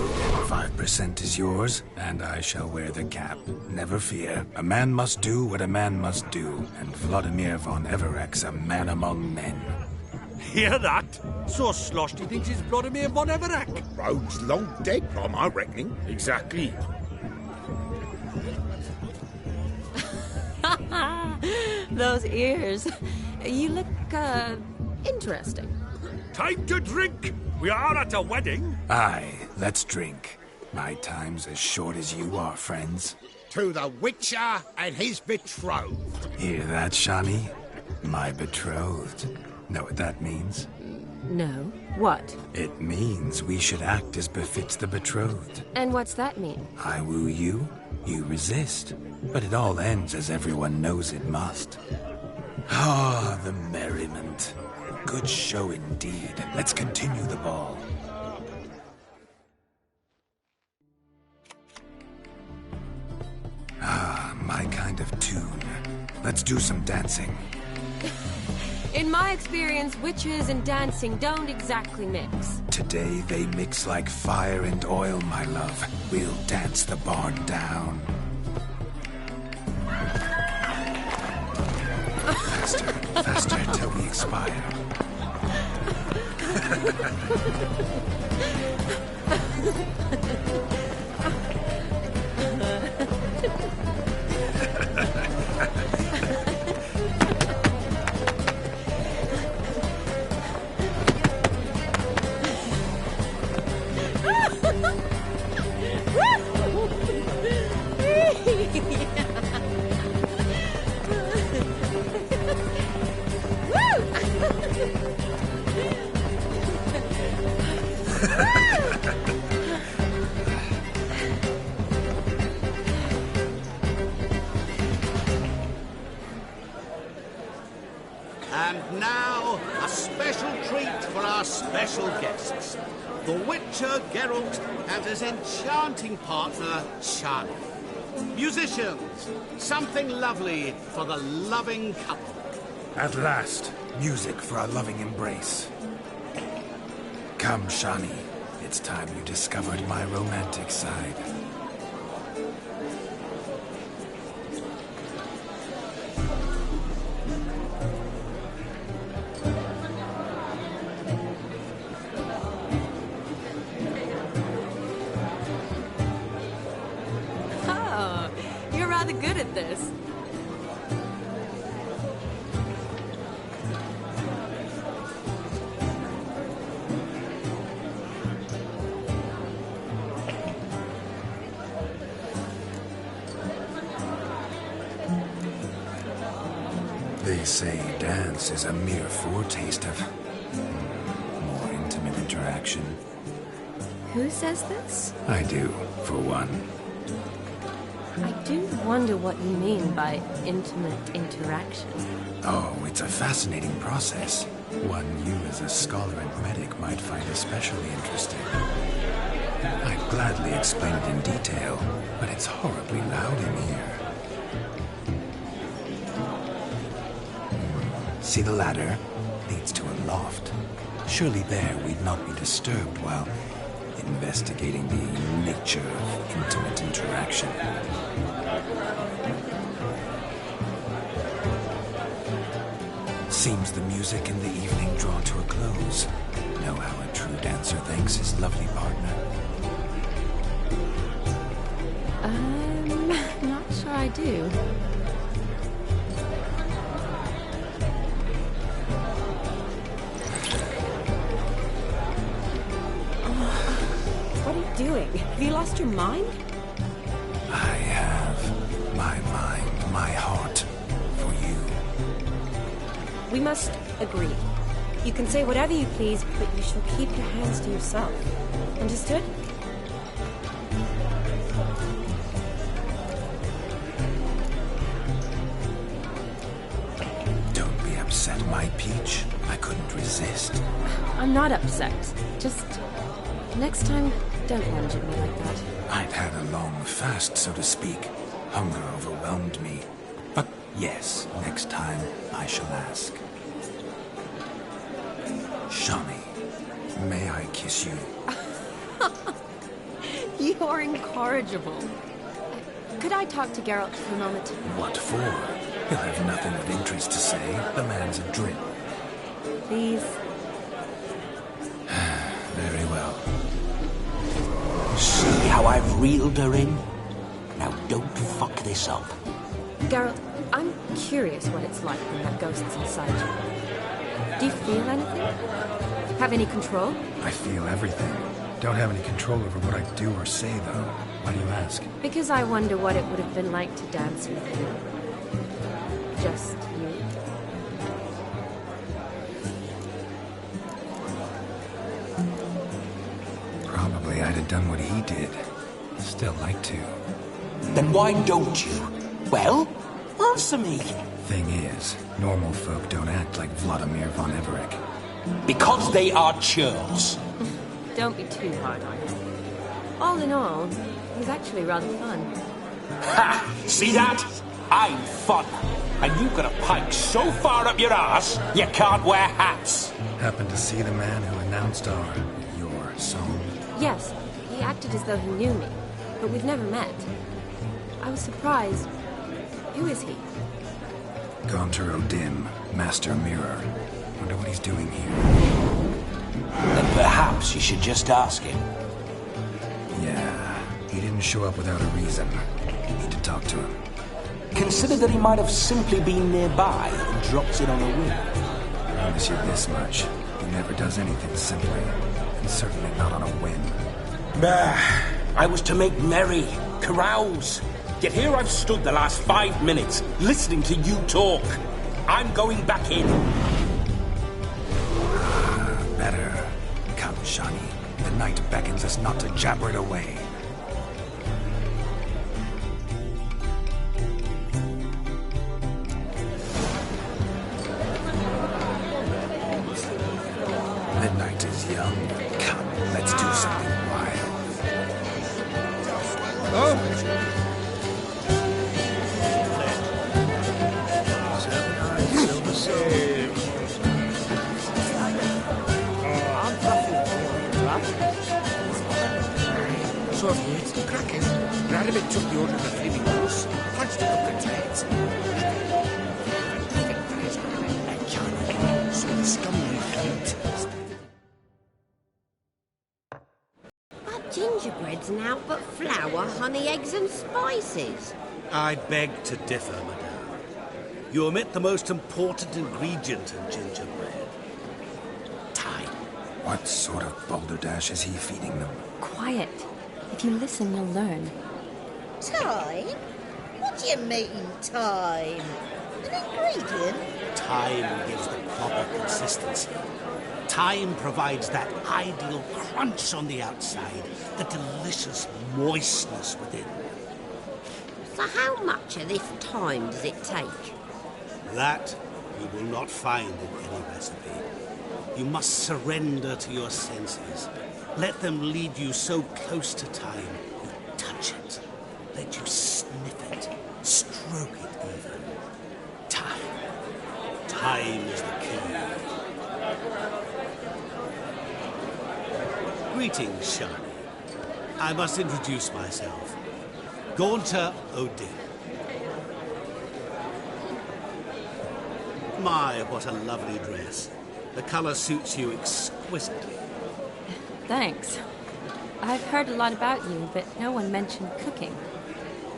5% is yours, and I shall wear the cap. Never fear. A man must do what a man must do, and Vladimir von Everek's a man among men. Hear that? So sloshed he thinks he's Vladimir von Everek. Rogue's long dead, by my reckoning. Exactly. Those ears. You look, interesting. Time to drink! We are at a wedding. Aye, let's drink. My time's as short as you are, friends. To the Witcher and his betrothed. Hear that, Shani? My betrothed. Know what that means? No. What? It means we should act as befits the betrothed. And what's that mean? I woo you, you resist. But it all ends as everyone knows it must. Ah, the merriment. Good show indeed. Let's continue the ball. Ah, my kind of tune. Let's do some dancing. In my experience, witches and dancing don't exactly mix. Today they mix like fire and oil, my love. We'll dance the barn down. Faster, faster till we expire. And now, a special treat for our special guests. The Witcher Geralt and his enchanting partner, Shani. Musicians, something lovely for the loving couple. At last, music for a loving embrace. Come, Shani. It's time you discovered my romantic side. Oh, you're rather good at this. They say dance is a mere foretaste of more intimate interaction. Who says this? I do, for one. I do wonder what you mean by intimate interaction. Oh, it's a fascinating process. One you as a scholar and medic might find especially interesting. I'd gladly explain it in detail, but it's horribly loud in here. See the ladder? Leads to a loft. Surely there we'd not be disturbed while investigating the nature of intimate interaction. Seems the music and the evening draw to a close. Know how a true dancer thanks his lovely partner? Not sure I do. What are you doing? Have you lost your mind? I have my mind, my heart for you. We must agree. You can say whatever you please, but you shall keep your hands to yourself. Understood? Don't be upset, my peach. I couldn't resist. I'm not upset. Just... next time, don't lunge at me like that. I'd had a long fast, so to speak. Hunger overwhelmed me. But yes, next time I shall ask. Shani, may I kiss you? You're incorrigible. Could I talk to Geralt for a moment? What for? He'll have nothing of interest to say. The man's adrift. Please. Very well. See how I've reeled her in? Now don't fuck this up. Geralt, I'm curious what it's like when that ghost's inside you. Do you feel anything? Have any control? I feel everything. Don't have any control over what I do or say, though. Why do you ask? Because I wonder what it would have been like to dance with you. Just you. Probably I'd have done what he did. Still like to. Then why don't you? Well, answer me. Thing is, normal folk don't act like Vladimir von Everec. Because they are churls. Don't be too hard on him. All in all, he's actually rather fun. Ha! See that? I'm fun. And you've got a pike so far up your arse, you can't wear hats. Happened to see the man who announced your song? Yes, he acted as though he knew me, but we've never met. I was surprised. Who is he? Gaunter O'Dim, Master Mirror. Wonder what he's doing here. Then perhaps you should just ask him. Yeah, he didn't show up without a reason. Need to talk to him. Consider that he might have simply been nearby and dropped in on a whim. Promise you this much. He never does anything simply, and certainly not on a whim. Bah! I was to make merry, carouse. Yet here I've stood the last 5 minutes, listening to you talk. I'm going back in. Better. Come, Shani. The night beckons us not to jabber it away. The night is young. Come, let's do something wild. Oh! So have you eaten crackers? Radimir took the order of the flaming horse, punched it up the heads. So the scum refute. But gingerbread's now but flour, honey, eggs and spices. I beg to differ, madame. You omit the most important ingredient in gingerbread. Time. What sort of balderdash is he feeding them? Quiet. If you listen, you'll learn. Time? What do you mean, time? An ingredient? Time gives the proper consistency. Time provides that ideal crunch on the outside, the delicious moistness within. So how much of this time does it take? That you will not find in any recipe. You must surrender to your senses. Let them lead you so close to time, you touch it. Let you sniff it, stroke it even. Time. Time is the key. Greetings, Shani. I must introduce myself. Gaunter O'Dim. My, what a lovely dress. The color suits you exquisitely. Thanks. I've heard a lot about you, but no one mentioned cooking.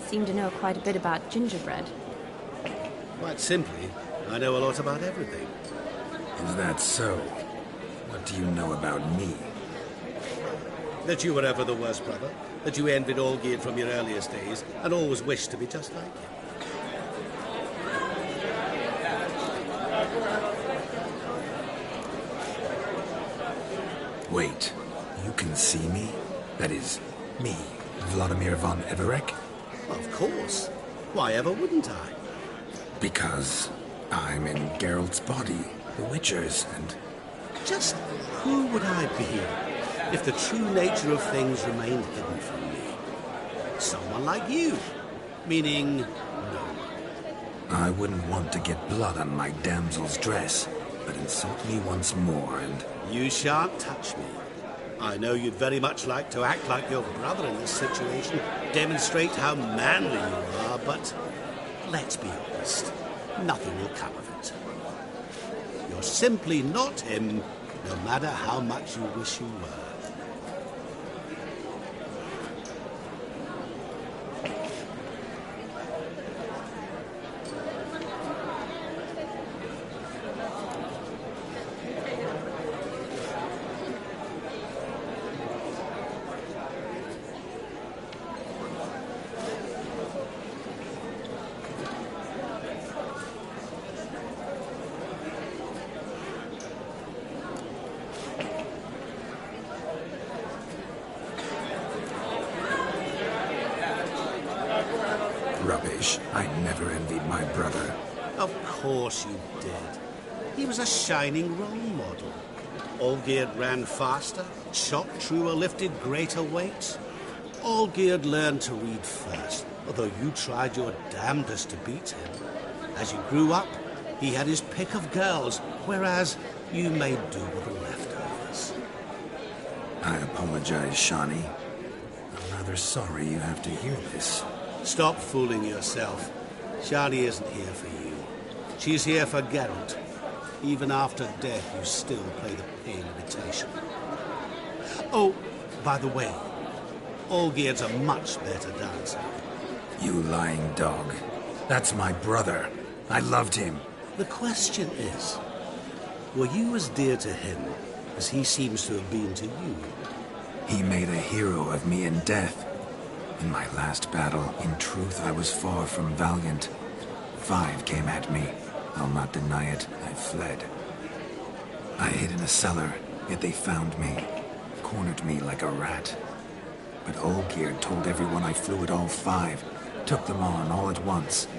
Seem to know quite a bit about gingerbread. Quite simply, I know a lot about everything. Is that so? What do you know about me? That you were ever the worst brother, that you envied Olgierd from your earliest days and always wished to be just like him. Wait, you can see me? That is, me, Vladimir von Everec? Of course. Why ever wouldn't I? Because I'm in Geralt's body, the Witcher's, and... Just who would I be if the true nature of things remained hidden from me? Someone like you. Meaning, no one. I wouldn't want to get blood on my damsel's dress, but insult me once more and... You shan't touch me. I know you'd very much like to act like your brother in this situation, demonstrate how manly you are, but let's be honest, nothing will come of it. You're simply not him, no matter how much you wish you were. Rubbish. I never envied my brother. Of course you did. He was a shining role model. Olgierd ran faster, shot truer, lifted greater weights. Olgierd learned to read first, although you tried your damnedest to beat him. As you grew up, he had his pick of girls, whereas you made do with the leftovers. I apologize, Shani. I'm rather sorry you have to hear this. Stop fooling yourself. Shani isn't here for you. She's here for Geralt. Even after death, you still play the pale imitation. Oh, by the way, Olgierd's a much better dancer. You lying dog. That's my brother. I loved him. The question is, were you as dear to him as he seems to have been to you? He made a hero of me in death. In my last battle, in truth, I was far from valiant. 5 came at me. I'll not deny it, I fled. I hid in a cellar, yet they found me. Cornered me like a rat. But Olgierd told everyone I flew at all 5. Took them on all at once.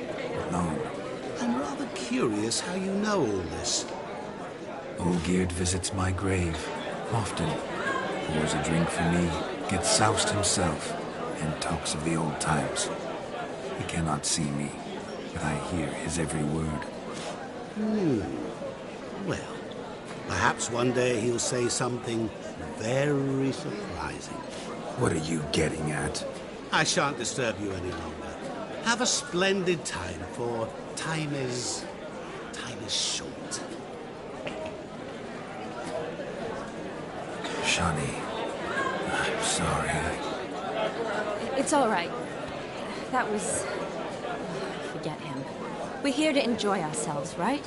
Alone. I'm rather curious how you know all this. Olgierd visits my grave. Often. Pours a drink for me. Gets soused himself. And talks of the old times. He cannot see me, but I hear his every word. Well, perhaps one day he'll say something very surprising. What are you getting at? I shan't disturb you any longer. Have a splendid time, for time is short. Shani, I'm sorry. It's all right. That was... Forget him. We're here to enjoy ourselves, right?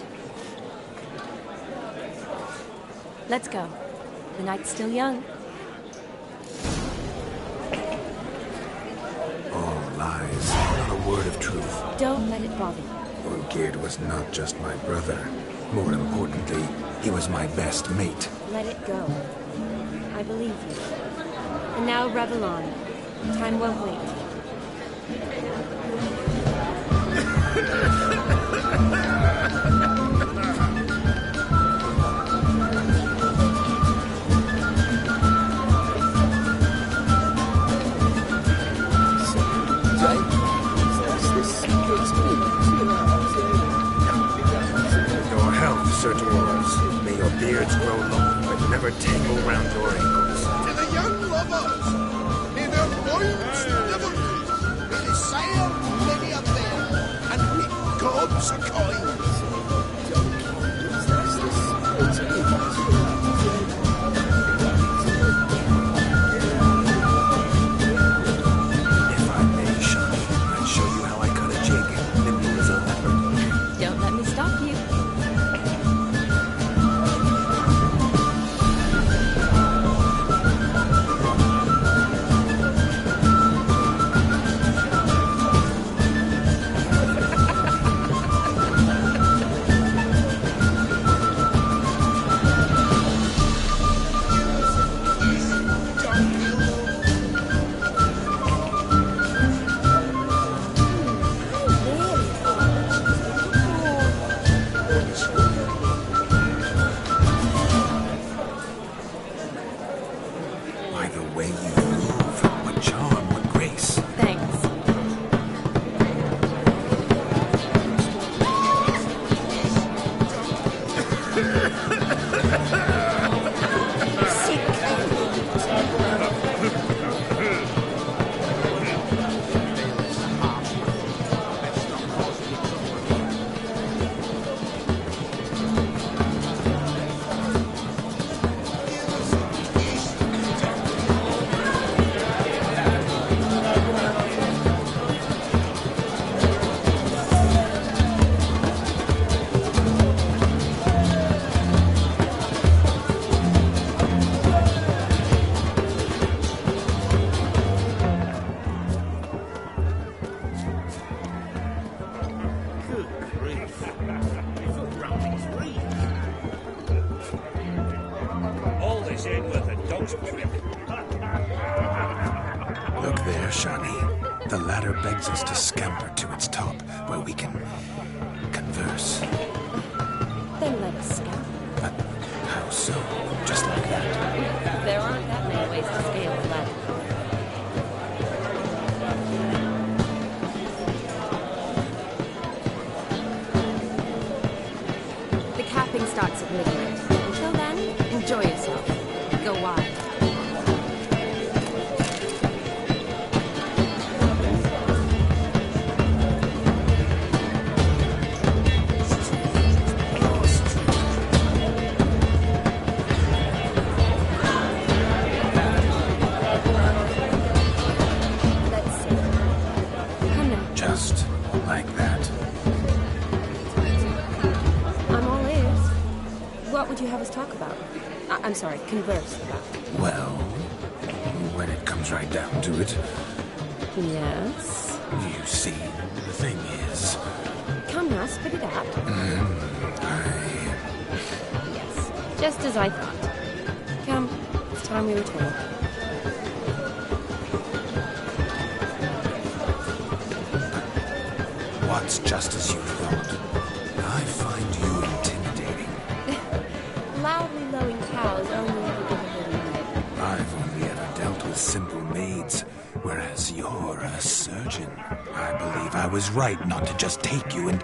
Let's go. The night's still young. All lies. Not a word of truth. Don't let it bother you. Olgierd was not just my brother. More importantly, he was my best mate. Let it go. I believe you. And now revel on. Time won't wait. Your health, Sir Dwarves. May your beards grow long, but never tangle round your ankles. To the young lovers, may their loins never crease, may they sail many a fair, and reap God's coins. If I may, Shani, I'd show you how I cut a jig, nimble as a leopard. Don't let me stop you. The ladder begs us to scamper to its top, where we can converse. Then let us scamper. But how so? Just like that? There aren't that many ways to scale the ladder. The capping starts at midnight. Until then, enjoy yourself. Go wild. Just like that. I'm all ears. What would you have us talk about? I'm sorry, converse about. Well, when it comes right down to it, Yes? you see, the thing is... Come now, spit it out. Yes, just as I thought. Come, it's time we were told. What's just as you thought? I find you intimidating. Loudly lowing cows only ever give a little minute. I've only ever dealt with simple maids, whereas you're a surgeon. I believe I was right not to just take you and...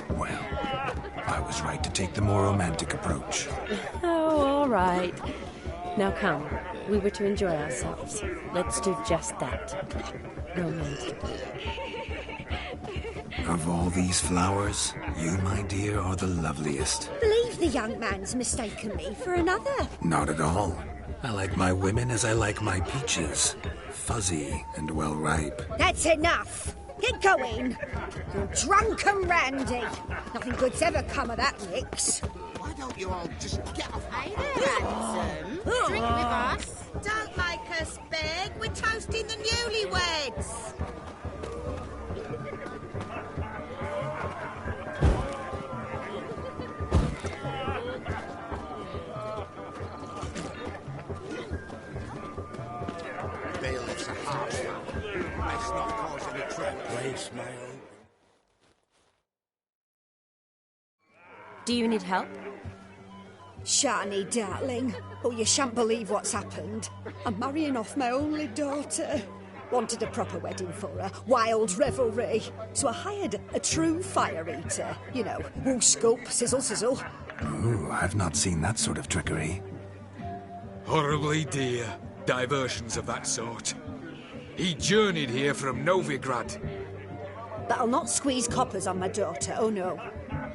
Well, I was right to take the more romantic approach. Oh, all right. Now come, we were to enjoy ourselves. Let's do just that. Romantically. Of all these flowers, you, my dear, are the loveliest. Believe the young man's mistaken me for another. Not at all. I like my women as I like my peaches. Fuzzy and well ripe. That's enough. Get going. You're drunk and randy. Nothing good's ever come of that mix. Why don't you all just get off my Handsome. Drink with us. Don't make us beg. We're toasting the newlyweds. bailiff's a harsh one. Best not cause any trouble. Place my own. Do you need help? Shani, darling. Oh, you shan't believe what's happened. I'm marrying off my only daughter. Wanted a proper wedding for her, wild revelry. So I hired a true fire eater. You know, whoosh scoop, sizzle sizzle. Ooh, I've not seen that sort of trickery. Horribly dear diversions of that sort. He journeyed here from Novigrad. But I'll not squeeze coppers on my daughter, oh no.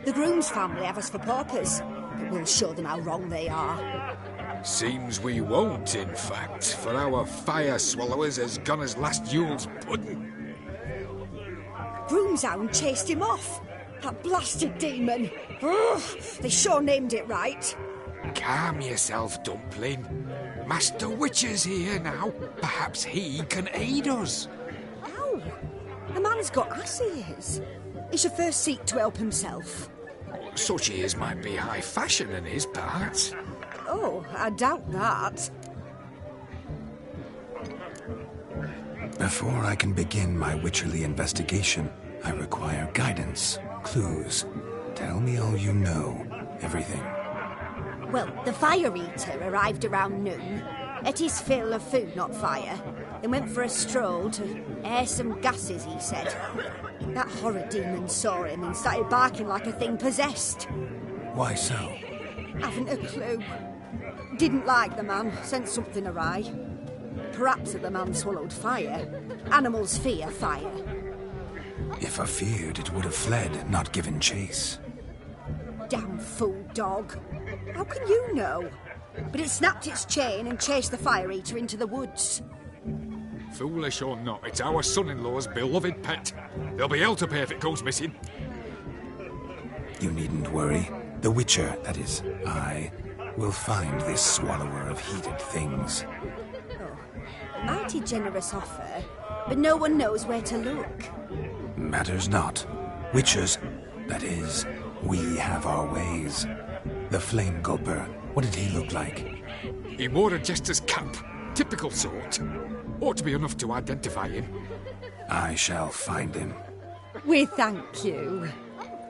The groom's family have us for paupers, but we'll show them how wrong they are. Seems we won't, in fact, for our fire swallowers has gone as last Yule's pudding. Groomshound chased him off. That blasted demon. Ugh, they sure named it right. Calm yourself, Dumpling. Master Witcher's here now. Perhaps he can aid us. Ow! The man's got ass ears. He should first seek to help himself. Such ears might be high fashion in his parts. Oh, I doubt that. Before I can begin my witcherly investigation, I require guidance, clues. Tell me all you know, everything. Well, the fire eater arrived around noon, ate his fill of food, not fire, then went for a stroll to air some gases, he said. That horror demon saw him and started barking like a thing possessed. Why so? Haven't a clue. Didn't like the man, sensed something awry. Perhaps the man swallowed fire. Animals fear fire. If I feared, it would have fled, not given chase. Damn fool dog. How can you know? But it snapped its chain and chased the fire eater into the woods. Foolish or not, it's our son-in-law's beloved pet. There'll be hell to pay if it goes missing. You needn't worry. The Witcher, that is, I, will find this swallower of heated things. Oh, mighty generous offer, but no one knows where to look. Matters not. Witchers, that is, we have our ways. The Flame Gulper, what did he look like? He wore a jester's cap. Typical sort. Ought to be enough to identify him. I shall find him. We thank you,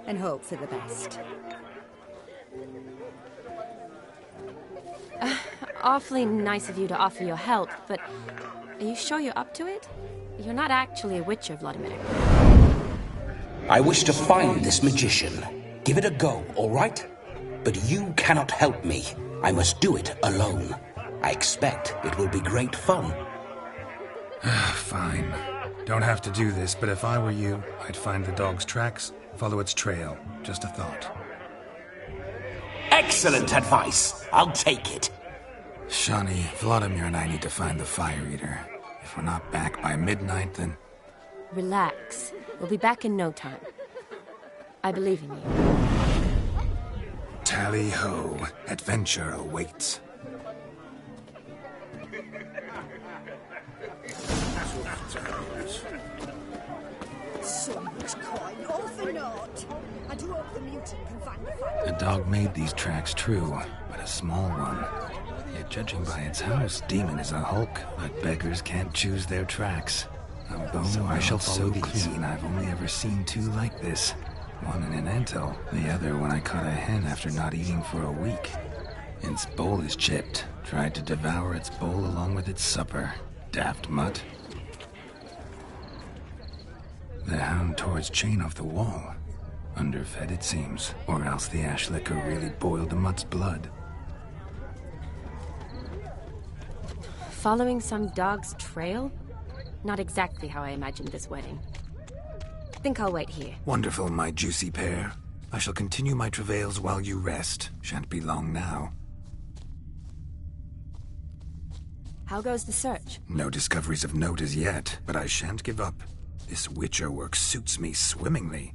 and hope for the best. Awfully nice of you to offer your help, but are you sure you're up to it? You're not actually a witcher, Vladimir. I wish to find this magician. Give it a go, all right? But you cannot help me. I must do it alone. I expect it will be great fun. Fine. Don't have to do this, but if I were you, I'd find the dog's tracks, follow its trail. Just a thought. Excellent advice. I'll take it. Shani, Vladimir and I need to find the Fire Eater. If we're not back by midnight, then... Relax. We'll be back in no time. I believe in you. Tally-ho. Adventure awaits. So much coin, all for naught. I do hope the mutant can find the fire. A dog made these tracks true, but a small one. Yet judging by its house, Demon is a hulk, but beggars can't choose their tracks. A bone so I shall follow so clean, I've only ever seen two like this. One in an anthill, the other when I caught a hen after not eating for a week. Its bowl is chipped, tried to devour its bowl along with its supper. Daft mutt. The hound tore its chain off the wall. Underfed, it seems, or else the ash liquor really boiled the mutt's blood. Following some dog's trail? Not exactly how I imagined this wedding. Think I'll wait here. Wonderful, my juicy pair. I shall continue my travails while you rest. Shan't be long now. How goes the search? No discoveries of note as yet, but I shan't give up. This Witcher work suits me swimmingly.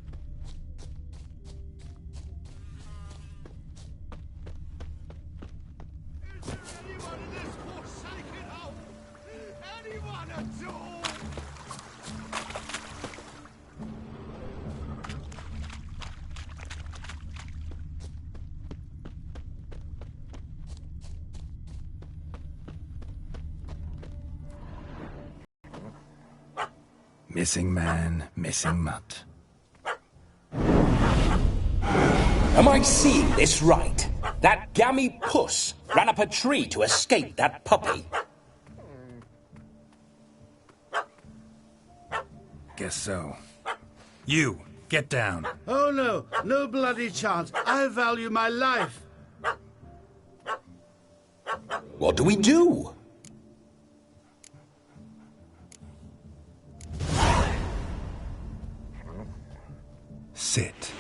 Missing man, missing mutt. Am I seeing this right? That gammy puss ran up a tree to escape that puppy. Guess so. You, get down. Oh no, no bloody chance. I value my life. What do we do? Sit.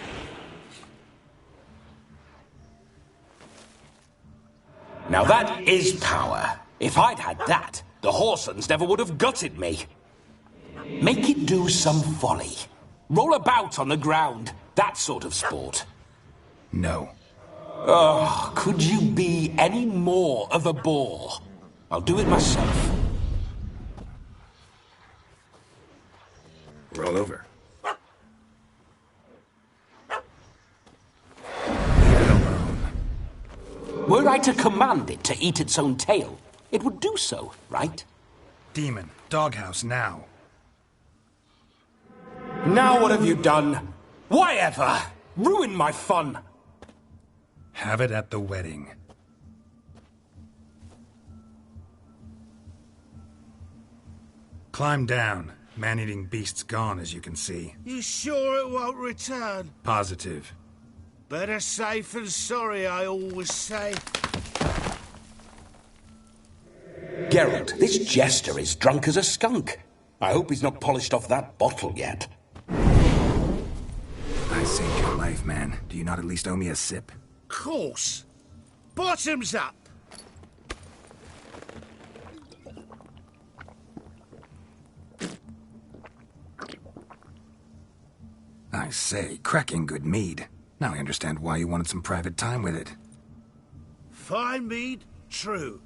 Now that is power. If I'd had that, the Horsons never would have gutted me. Make it do some folly. Roll about on the ground. That sort of sport. No. Oh, could you be any more of a bore? I'll do it myself. Roll over. Were I to command it to eat its own tail, it would do so, right? Demon, doghouse now. Now what have you done? Why ever? Ruin my fun. Have it at the wedding. Climb down. Man-eating beast's gone, as you can see. You sure it won't return? Positive. Better safe than sorry, I always say. Geralt, this jester is drunk as a skunk. I hope he's not polished off that bottle yet. I saved your life, man. Do you not at least owe me a sip? Course. Bottoms up. I say, cracking good mead. Now I understand why you wanted some private time with it. Fine mead, true.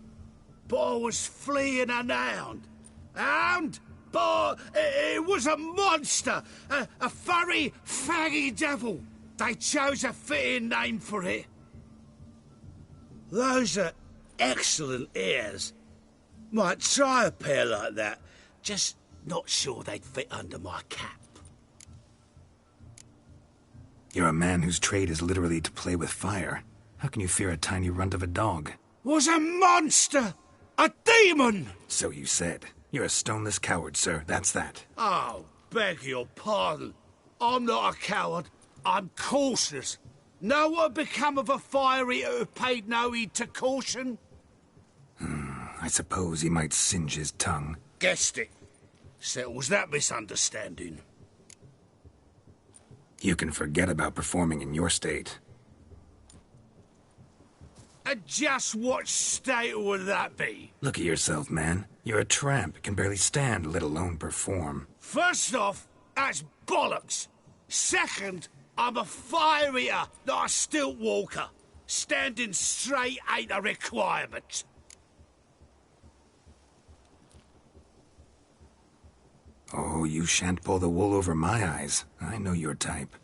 But I was fleeing an hound. Hound? But it was a monster. A furry, faggy devil. They chose a fitting name for it. Those are excellent ears. Might try a pair like that. Just Not sure they'd fit under my cap. You're a man whose trade is literally to play with fire. How can you fear a tiny runt of a dog? Was a monster! A demon! So you said. You're a stoneless coward, sir. That's that. Oh, beg your pardon. I'm not a coward. I'm cautious. Know what had become of a fire eater who paid no heed to caution? I suppose he might singe his tongue. Guessed it. Settles that misunderstanding. You can forget about performing in your state. And just what state would that be? Look at yourself, man. You're a tramp, can barely stand, let alone perform. First off, that's bollocks. Second, I'm a fire eater, not a stilt walker. Standing straight ain't a requirement. Oh, you shan't pull the wool over my eyes. I know your type.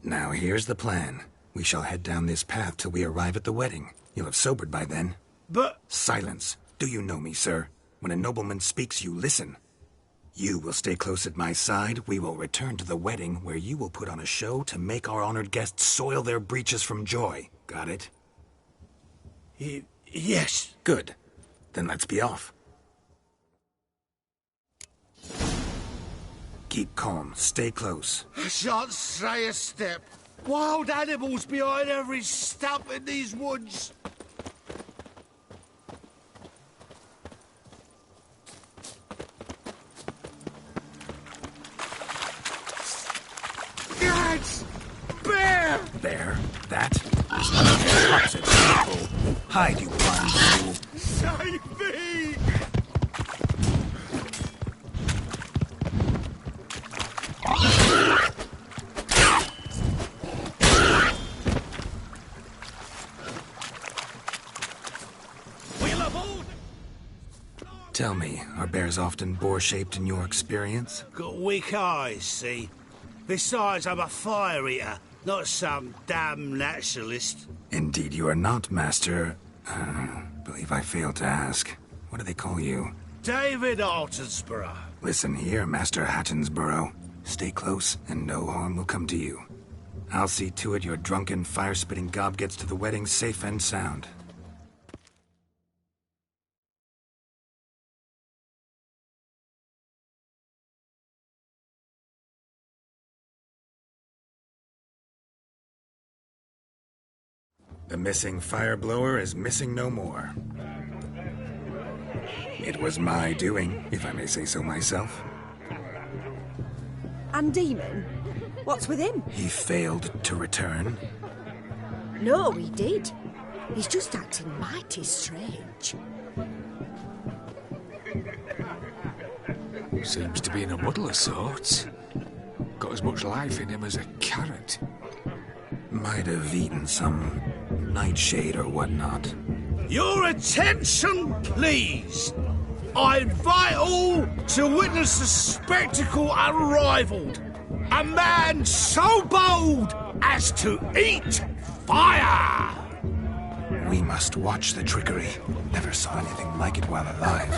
Now, here's the plan. We shall head down this path till we arrive at the wedding. You'll have sobered by then. But... Silence. Do you know me, sir? When a nobleman speaks, you listen. You will stay close at my side. We will return to the wedding, where you will put on a show to make our honored guests soil their breeches from joy. Got it? Yes. Good. Then let's be off. Keep calm. Stay close. I shan't stray a step. Wild animals behind every stump in these woods. Gads! Bear! Bear? That? Hide, you blind fool. Save me! Tell me, are bears often boar-shaped in your experience? Got weak eyes, see? Besides, I'm a fire eater, not some damn naturalist. Indeed you are not, Master... believe I failed to ask. What do they call you? David Altonsborough. Listen here, Master Hattonsborough. Stay close, and no harm will come to you. I'll see to it your drunken, fire-spitting gob gets to the wedding safe and sound. The missing fire blower is missing no more. It was my doing, if I may say so myself. And Demon? What's with him? He failed to return. No, he did. He's just acting mighty strange. Seems to be in a muddle of sorts. Got as much life in him as a carrot. Might have eaten some nightshade or whatnot. Your attention, please! I invite all to witness the spectacle unrivaled. A man so bold as to eat fire! We must watch the trickery. Never saw anything like it while alive.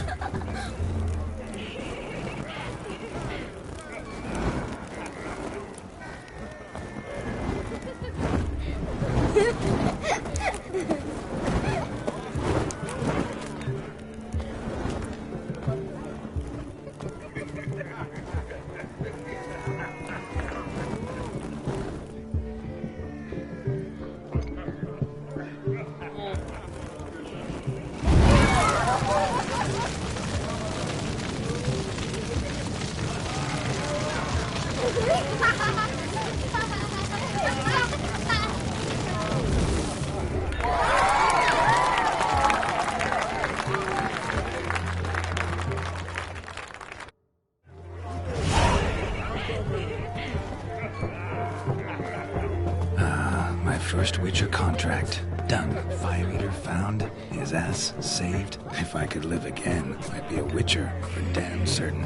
First Witcher contract. Done. Fire Eater found. His ass saved. If I could live again, I'd be a Witcher for damn certain.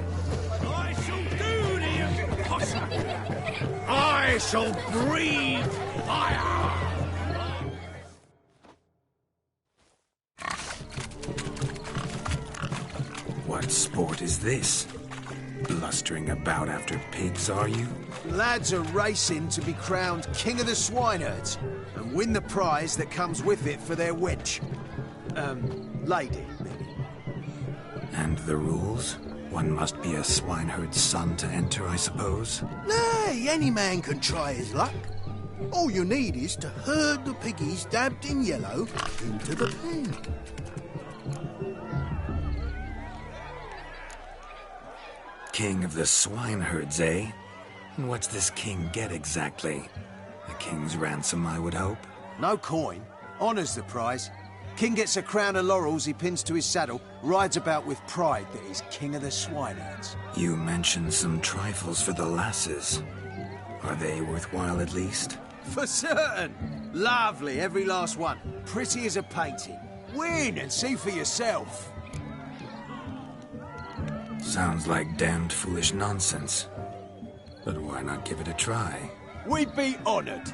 I shall do the impossible. I shall breathe fire. What sport is this? mustering about after pigs, are you? Lads are racing to be crowned King of the Swineherds and win the prize that comes with it for their wench. Lady, maybe. And the rules? One must be a swineherd's son to enter, I suppose? Nay, any man can try his luck. All you need is to herd the piggies dabbed in yellow into the pen. King of the swineherds, eh? And what's this king get exactly? A king's ransom, I would hope? No coin. Honours the prize. King gets a crown of laurels he pins to his saddle, rides about with pride that he's king of the swineherds. You mentioned some trifles for the lasses. Are they worthwhile at least? For certain! Lovely, every last one. Pretty as a painting. Win and see for yourself. Sounds like damned foolish nonsense. But why not give it a try? We'd be honoured.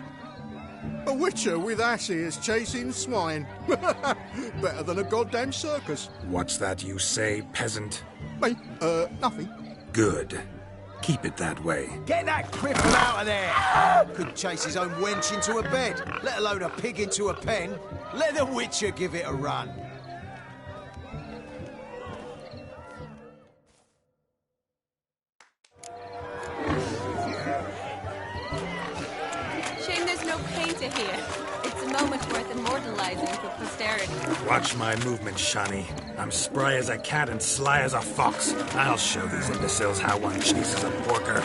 A witcher with asses chasing swine. Better than a goddamn circus. What's that you say, peasant? Me? Nothing. Good. Keep it that way. Get that cripple out of there! Couldn't chase his own wench into a bed, let alone a pig into a pen. Let the witcher give it a run. Shame there's no painter here. It's a moment worth immortalizing for posterity. Watch my movement, Shani. I'm spry as a cat and sly as a fox. I'll show these imbeciles how one chases a porker.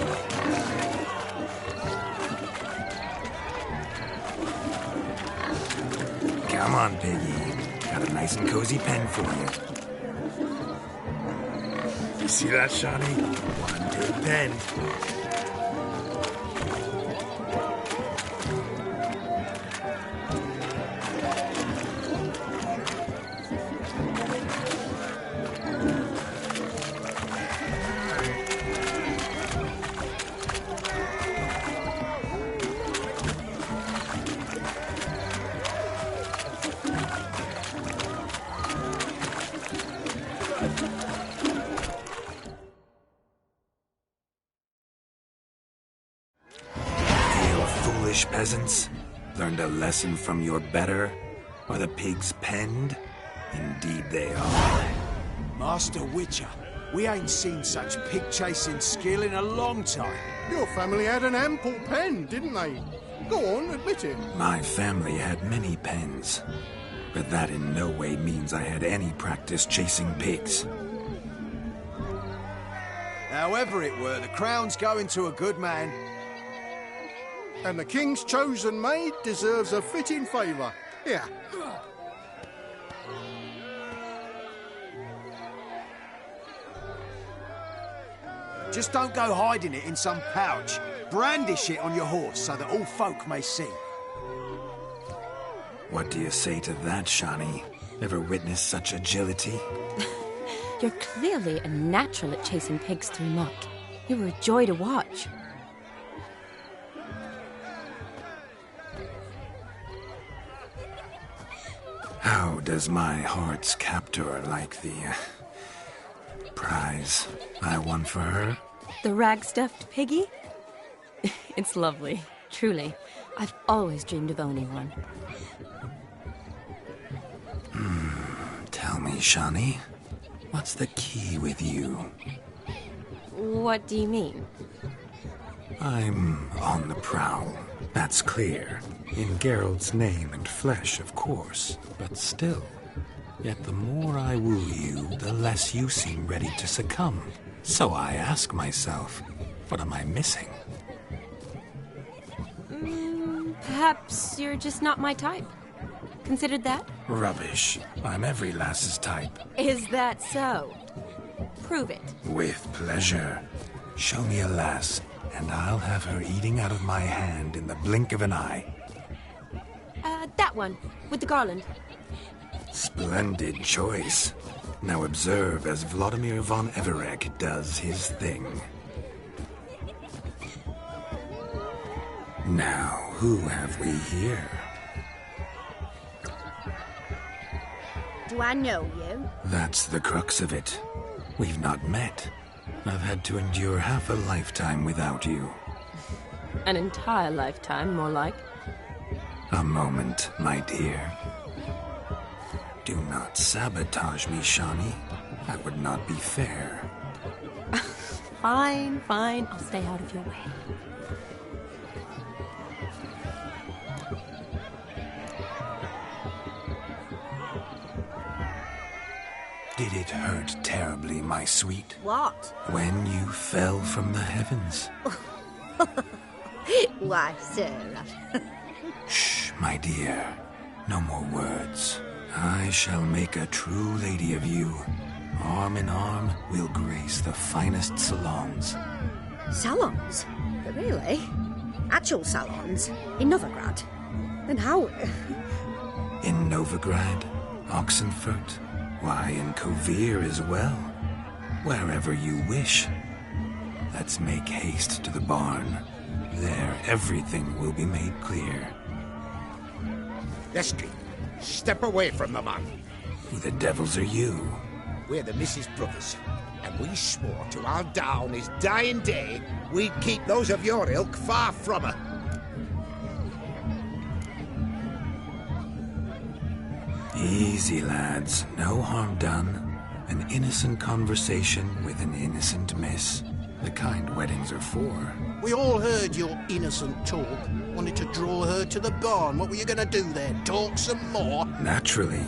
Come on, piggy. Got a nice and cozy pen for you. You see that, Shani? One big pen. Peasants, learned a lesson from your better? Are the pigs penned? Indeed they are. Master Witcher, we ain't seen such pig-chasing skill in a long time. Your family had an ample pen, didn't they? Go on, admit it. My family had many pens, but that in no way means I had any practice chasing pigs. However it were, the crown's going to a good man. And the king's chosen maid deserves a fitting favour. Here. Just don't go hiding it in some pouch. Brandish it on your horse so that all folk may see. What do you say to that, Shani? Ever witnessed such agility? You're clearly a natural at chasing pigs through muck. You were a joy to watch. How does my heart's captor like the prize I won for her? The rag-stuffed piggy? It's lovely, truly. I've always dreamed of owning one. Tell me, Shani, what's the key with you? What do you mean? I'm on the prowl, that's clear. In Geralt's name and flesh, of course, but still. Yet the more I woo you, the less you seem ready to succumb. So I ask myself, what am I missing? Perhaps you're just not my type. Considered that? Rubbish. I'm every lass's type. Is that so? Prove it. With pleasure. Show me a lass, and I'll have her eating out of my hand in the blink of an eye. That one, with the garland. Splendid choice. Now observe as Vladimir von Everec does his thing. Now, who have we here? Do I know you? That's the crux of it. We've not met. I've had to endure half a lifetime without you. An entire lifetime, more like. A moment, my dear. Do not sabotage me, Shani. That would not be fair. Fine, fine. I'll stay out of your way. Did it hurt terribly, my sweet? What? When you fell from the heavens? Why, Sarah. Shh, my dear. No more words. I shall make a true lady of you. Arm in arm, we'll grace the finest salons. Salons? Really? Actual salons? In Novigrad? And how? In Novigrad, Oxenfurt, why, in Kovir as well. Wherever you wish. Let's make haste to the barn. There, everything will be made clear. Lestri, step away from the man. Who the devils are you? We're the Mrs. Brothers, and we swore to our down his dying day we'd keep those of your ilk far from her. Easy, lads. No harm done. An innocent conversation with an innocent miss. The kind weddings are for. We all heard your innocent talk. Wanted to draw her to the barn. What were you going to do there? Talk some more? Naturally.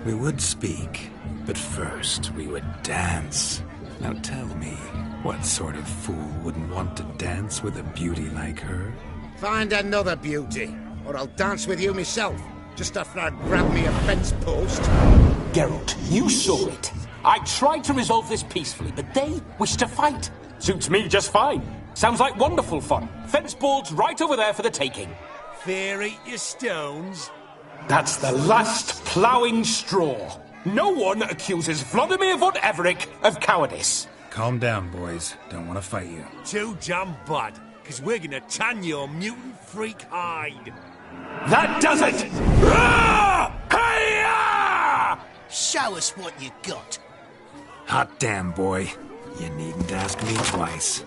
We would speak. But first, we would dance. Now tell me, what sort of fool wouldn't want to dance with a beauty like her? Find another beauty, or I'll dance with you myself. Just after I grab me a fence post. Geralt, you saw it. I tried to resolve this peacefully, but they wish to fight. Suits me just fine. Sounds like wonderful fun. Fence boards right over there for the taking. Fear eat your stones. That's the last ploughing straw. No one accuses Vladimir von Everec of cowardice. Calm down, boys. Don't want to fight you. Too damn bad, because we're gonna tan your mutant freak hide. That does it! Hi-ya! Show us what you got. Hot damn, boy. You needn't ask me twice.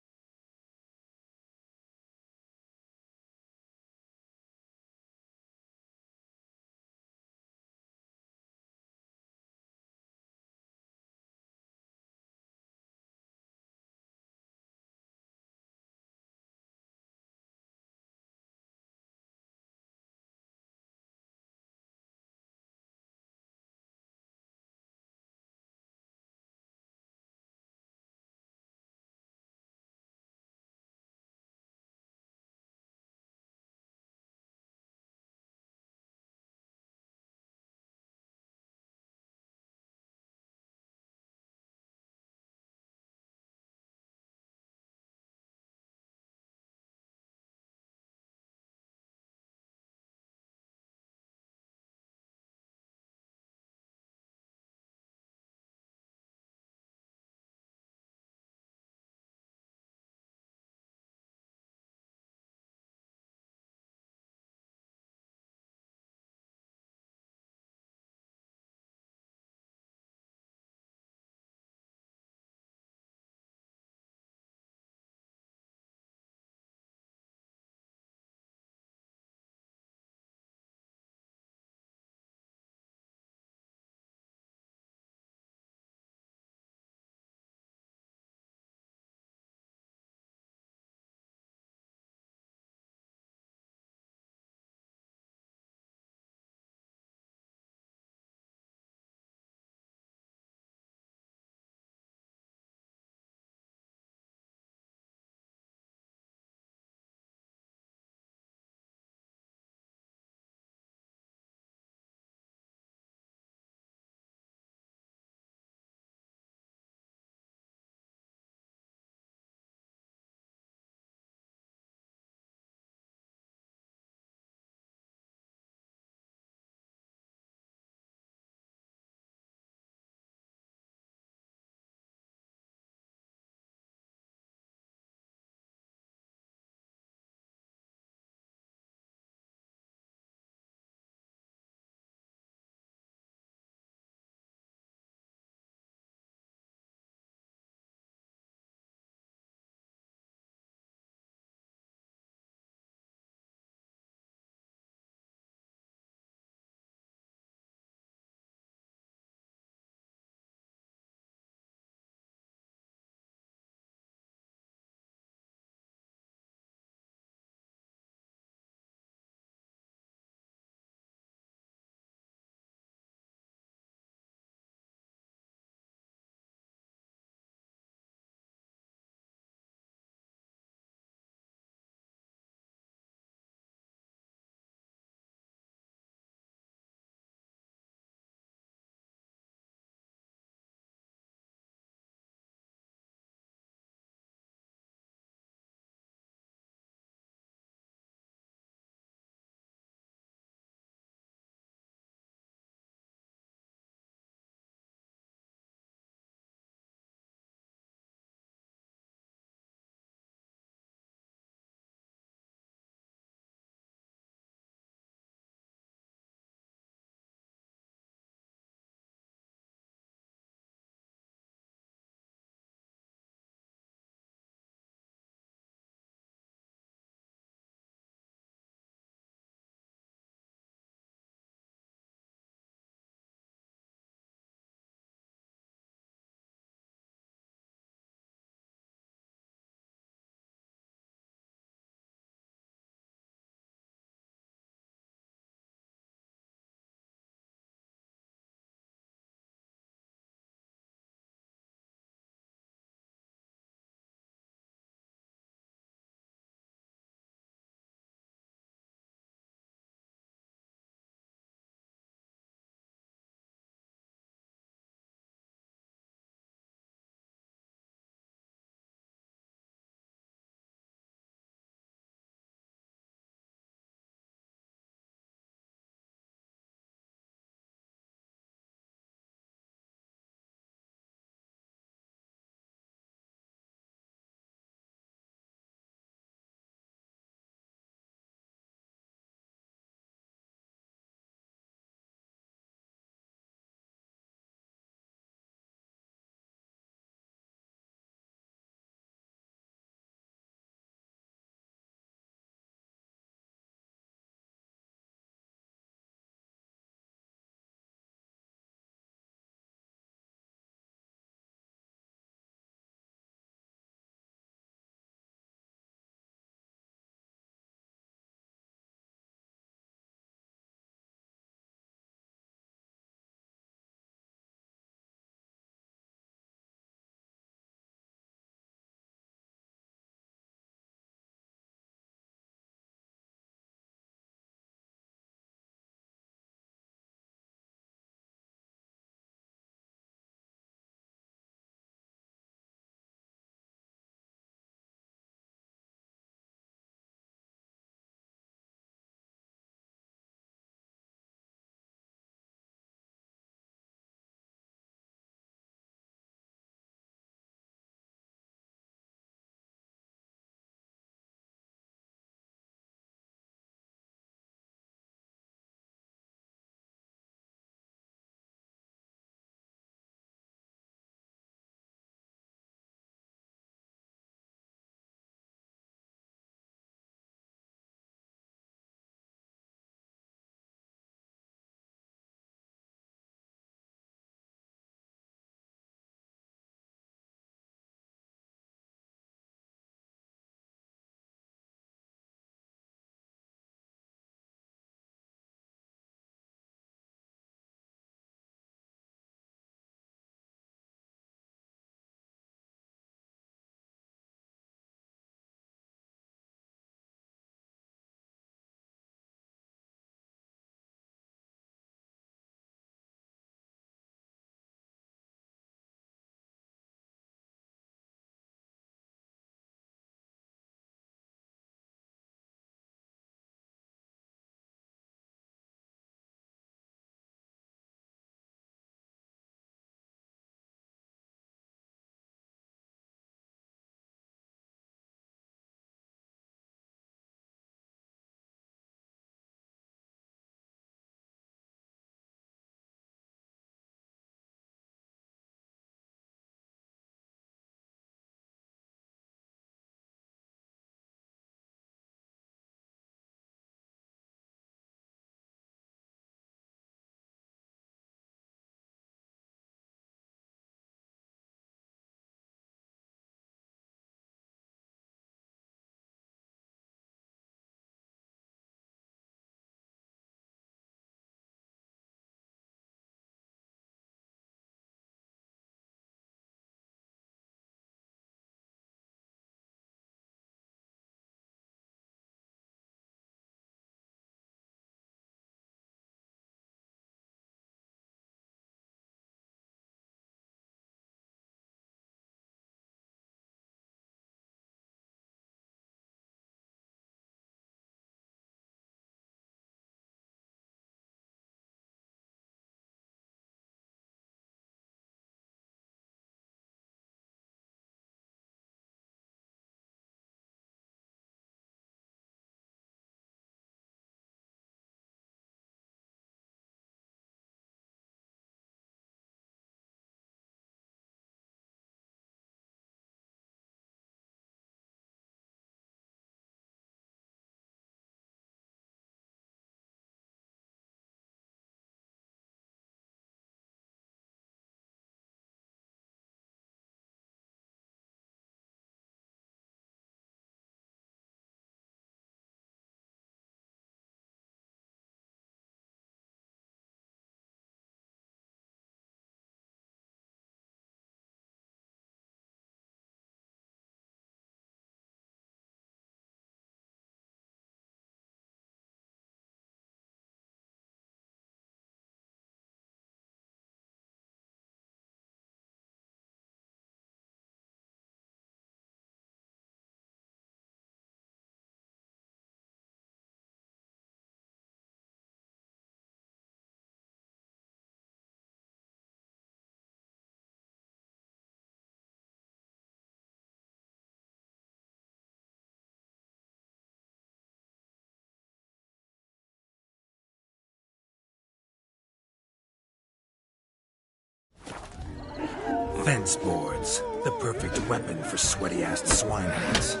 Fence boards. The perfect weapon for sweaty-assed swineheads.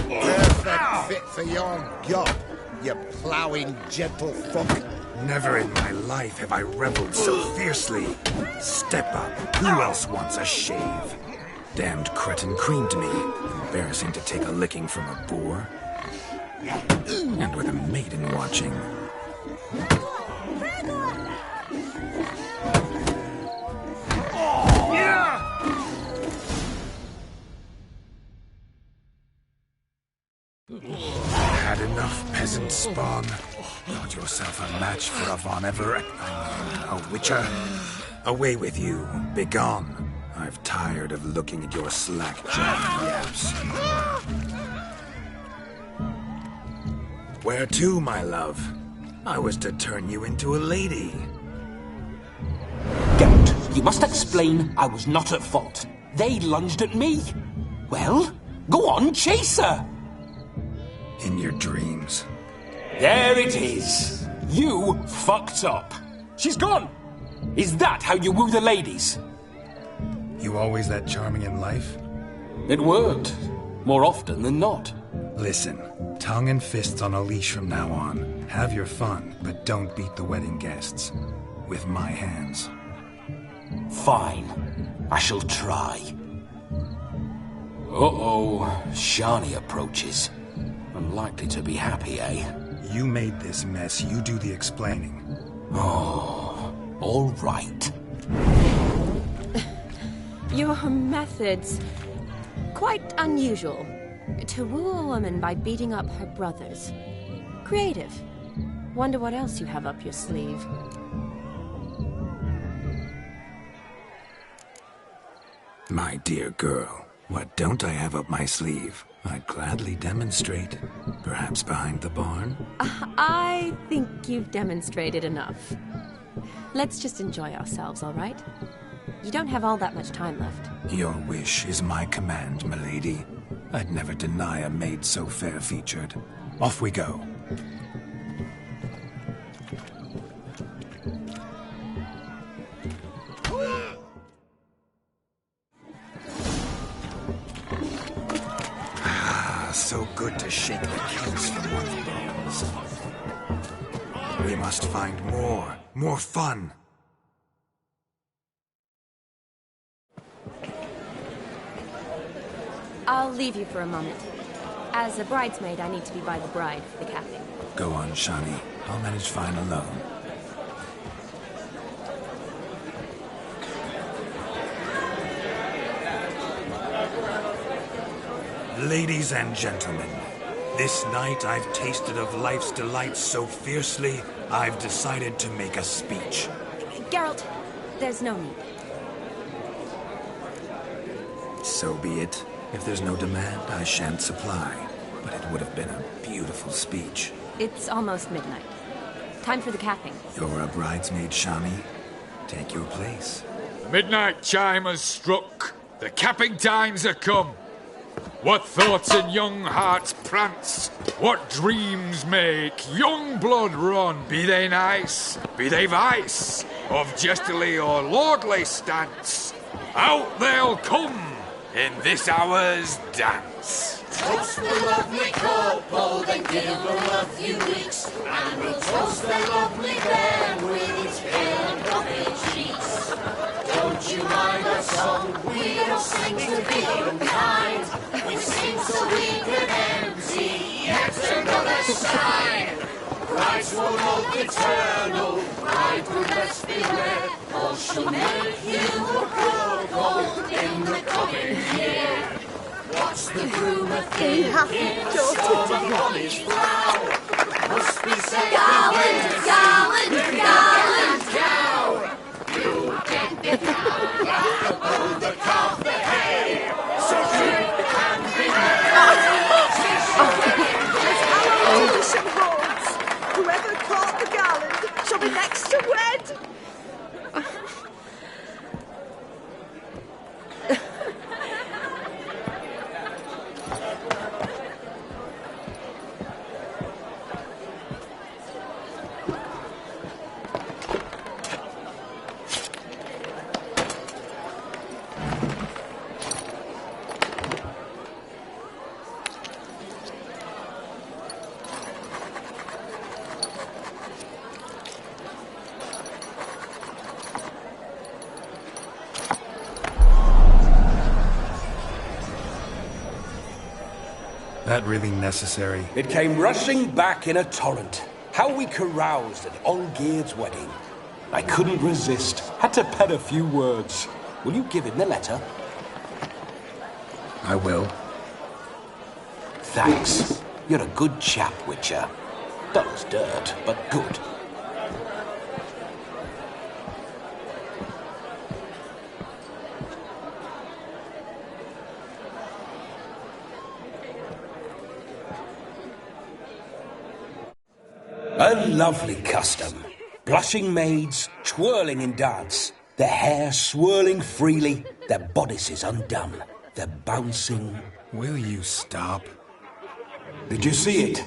Perfect fit for your gob, you ploughing gentlefolk. Never in my life have I reveled so fiercely. Step up. Who else wants a shave? Damned cretin creamed me. Embarrassing to take a licking from a boor. And with a maiden watching. Had enough, peasant spawn. Got yourself a match for a Von Everett. A witcher. Away with you. Begone. I've tired of looking at your slack-jawed yaps. Where to, my love? I was to turn you into a lady. Geralt, you must explain I was not at fault. They lunged at me. Well, go on, chase her. In your dreams. There it is. You fucked up. She's gone. Is that how you woo the ladies? You always that charming in life? It worked. More often than not. Listen, tongue and fists on a leash from now on. Have your fun, but don't beat the wedding guests. With my hands. Fine. I shall try. Uh-oh. Shani approaches. Unlikely to be happy, eh? You made this mess. You do the explaining. Oh, all right. Your methods... quite unusual. To woo a woman by beating up her brothers. Creative. Wonder what else you have up your sleeve. My dear girl, what don't I have up my sleeve? I'd gladly demonstrate. Perhaps behind the barn? I think you've demonstrated enough. Let's just enjoy ourselves, all right? You don't have all that much time left. Your wish is my command, milady. I'd never deny a maid so fair-featured. Off we go. So good to shake the kinks from one's bones. We must find more fun. I'll leave you for a moment. As a bridesmaid, I need to be by the bride for the capping. Go on, Shani. I'll manage fine alone. Ladies and gentlemen, this night I've tasted of life's delights so fiercely, I've decided to make a speech. Geralt, there's no need. So be it. If there's no demand, I shan't supply. But it would have been a beautiful speech. It's almost midnight. Time for the capping. You're a bridesmaid, Shani. Take your place. The midnight chime has struck. The capping times are come. What thoughts in young hearts prance? What dreams make young blood run? Be they nice, be they vice, of jestily or lordly stance, out they'll come in this hour's dance. Toast the lovely couple, then give her a few weeks, and we'll toast the lovely bear with its pale and coffee cheeks. Don't you mind our song? We don't sing to be unkind. We sing so we can empty yet another side. Brides will hope eternal, bride will best beware, or she'll make you a cuckold in the coming year. What's the groom a thinking? Storm upon his brow. Must be said gallant, gallant, gallant cow. You get the cow, oh, the calf, the hay. So drink and be merry. Some horns. Whoever caught the gallant shall be next to wed. That really necessary? It came rushing back in a torrent. How we caroused at Olgierd's wedding. I couldn't resist. Had to pen a few words. Will you give him the letter? I will. Thanks. You're a good chap, Witcher. Dull as dirt, but good. A lovely custom. Blushing maids, twirling in dance, their hair swirling freely, their bodices undone, their bouncing... Will you stop? Did you see it?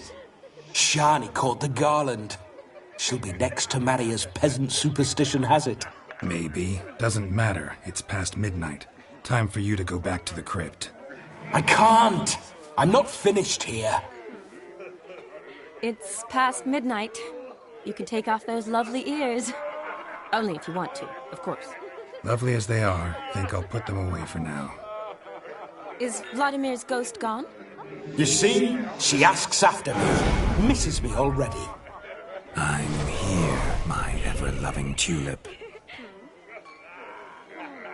Shani caught the garland. She'll be next to marry as peasant superstition has it. Maybe. Doesn't matter. It's past midnight. Time for you to go back to the crypt. I can't. I'm not finished here. It's past midnight. You can take off those lovely ears. Only if you want to, of course. Lovely as they are, think I'll put them away for now. Is Vladimir's ghost gone? You see? She asks after me. Misses me already. I'm here, my ever-loving tulip.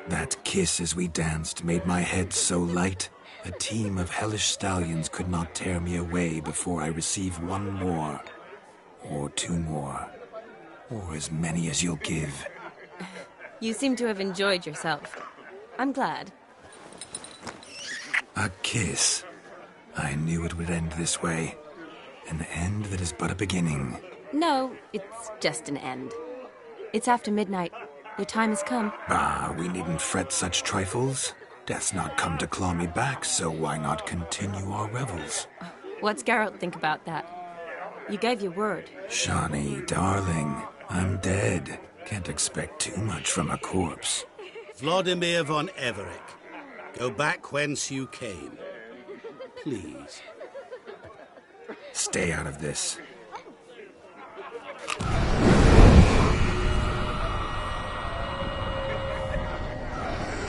That kiss as we danced made my head so light. A team of hellish stallions could not tear me away before I receive one more. Or two more. Or as many as you'll give. You seem to have enjoyed yourself. I'm glad. A kiss. I knew it would end this way. An end that is but a beginning. No, it's just an end. It's after midnight. Your time has come. Ah, we needn't fret such trifles. Death's not come to claw me back, so why not continue our revels? What's Geralt think about that? You gave your word. Shani, darling, I'm dead. Can't expect too much from a corpse. Vladimir von Everec, go back whence you came. Please. Stay out of this.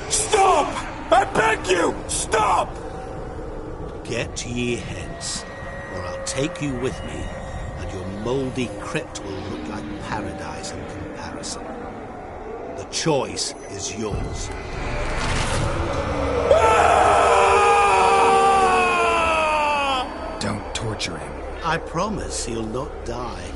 Stop! I beg you! Stop! Get ye hence, or I'll take you with me, and your mouldy crypt will look like paradise in comparison. The choice is yours. Don't torture him. I promise he'll not die.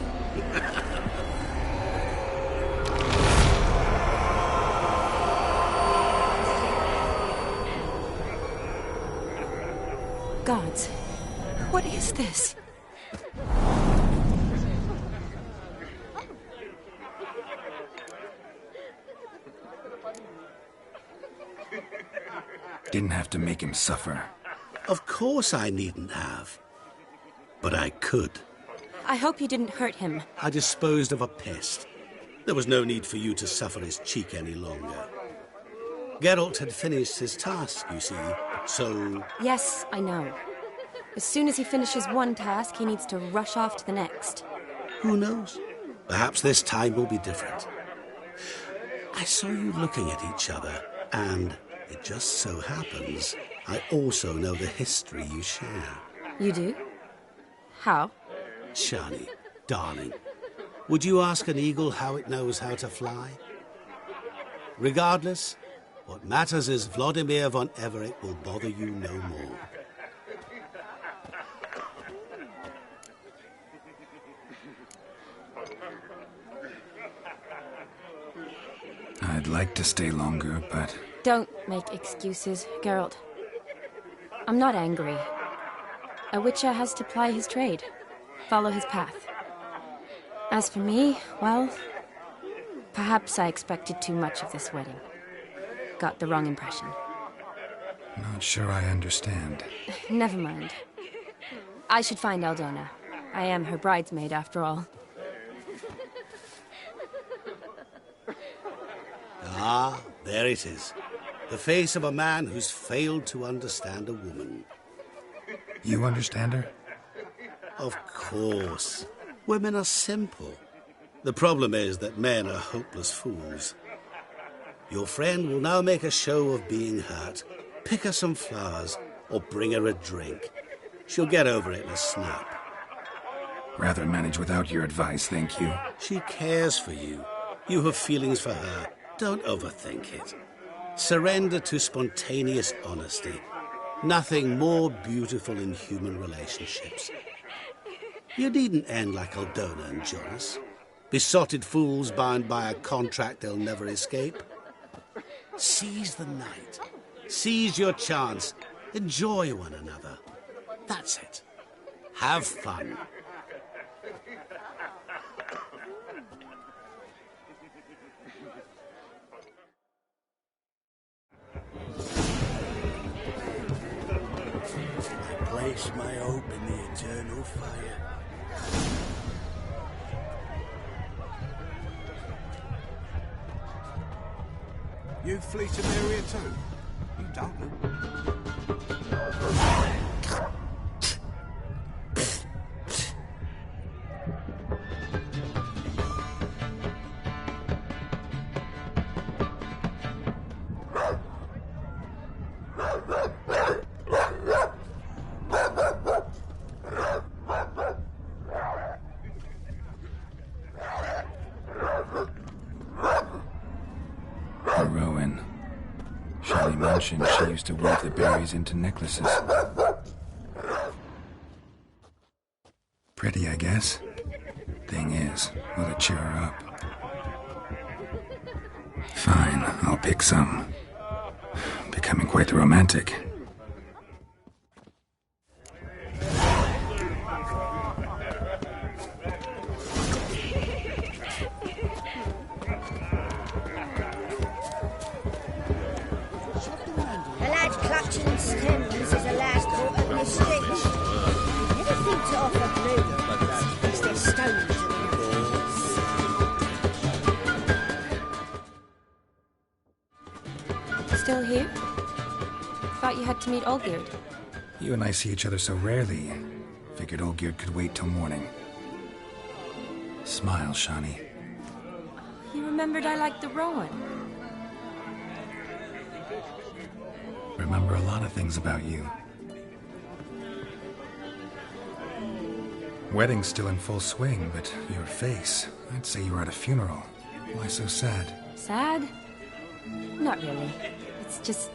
Gods, what is this? Didn't have to make him suffer. Of course I needn't have. But I could. I hope you didn't hurt him. I disposed of a pest. There was no need for you to suffer his cheek any longer. Geralt had finished his task, you see, so... Yes, I know. As soon as he finishes one task, he needs to rush off to the next. Who knows? Perhaps this time will be different. I saw you looking at each other, and it just so happens I also know the history you share. You do? How? Shani, darling, would you ask an eagle how it knows how to fly? Regardless, what matters is Vladimir von Everec will bother you no more. I'd like to stay longer, but... Don't make excuses, Geralt. I'm not angry. A witcher has to ply his trade, follow his path. As for me, well, perhaps I expected too much of this wedding. Got the wrong impression. Not sure I understand. Never mind. I should find Aldona. I am her bridesmaid, after all. Ah, there it is. The face of a man who's failed to understand a woman. You understand her? Of course. Women are simple. The problem is that men are hopeless fools. Your friend will now make a show of being hurt, pick her some flowers, or bring her a drink. She'll get over it in a snap. Rather manage without your advice, thank you. She cares for you. You have feelings for her. Don't overthink it. Surrender to spontaneous honesty. Nothing more beautiful in human relationships. You needn't end like Aldona and Jonas. Besotted fools bound by a contract they'll never escape. Seize the night. Seize your chance. Enjoy one another. That's it. Have fun. I place my hope in the eternal fire. You flee to Maria too? You don't know. Rowan. Shelley mentioned she used to weave the berries into necklaces. Pretty, I guess. Thing is, will it cheer her up? Fine, I'll pick some. Becoming quite the romantic. A lad clutching stems is a lad caught at mistakes. Never think to offer blue, because there's stones in the Still here? Thought you had to meet Olgierd. You and I see each other so rarely. Figured Olgierd could wait till morning. Smile, Shani. You remembered I liked the Rowan. Remember a lot of things about you. Wedding's still in full swing, but your face, I'd say you were at a funeral. Why so sad? Sad? Not really. It's just...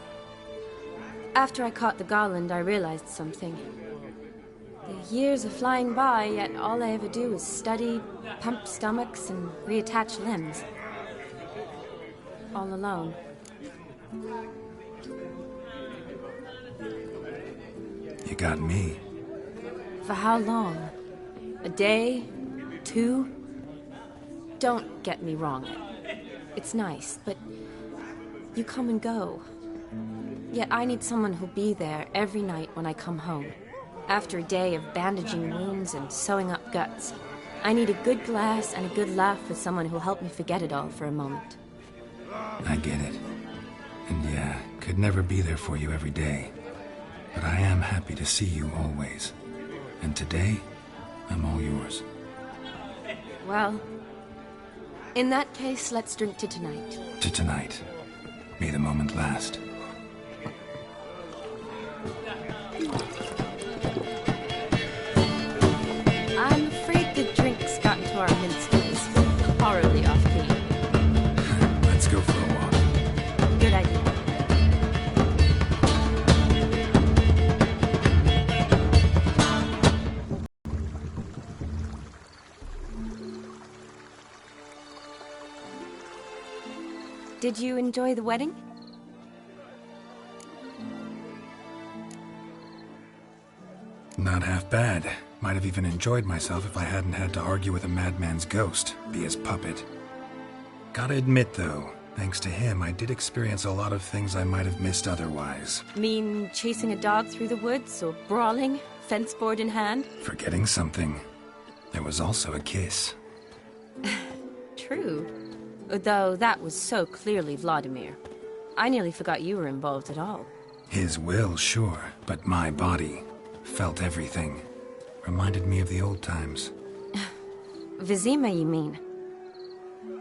After I caught the garland, I realized something. The years are flying by, yet all I ever do is study, pump stomachs, and reattach limbs. All alone. You got me. For how long? A day? 2? Don't get me wrong. It's nice, but you come and go. Yet I need someone who'll be there every night when I come home. After a day of bandaging wounds and sewing up guts, I need a good glass and a good laugh with someone who'll help me forget it all for a moment. I get it. And yeah, could never be there for you every day. But I am happy to see you always. And today, I'm all yours. Well, in that case, let's drink to tonight. To tonight. May the moment last. I'm afraid the drinks got into our minstrels. Horribly off-key. Let's go for a walk. Good idea. Did you enjoy the wedding? Not half bad. Might have even enjoyed myself if I hadn't had to argue with a madman's ghost, be his puppet. Gotta admit, though, thanks to him, I did experience a lot of things I might have missed otherwise. Mean chasing a dog through the woods, or brawling, fence board in hand? Forgetting something. There was also a kiss. True. Though that was so clearly Vladimir. I nearly forgot you were involved at all. His will, sure, but my body felt everything. Reminded me of the old times. Vizima, you mean?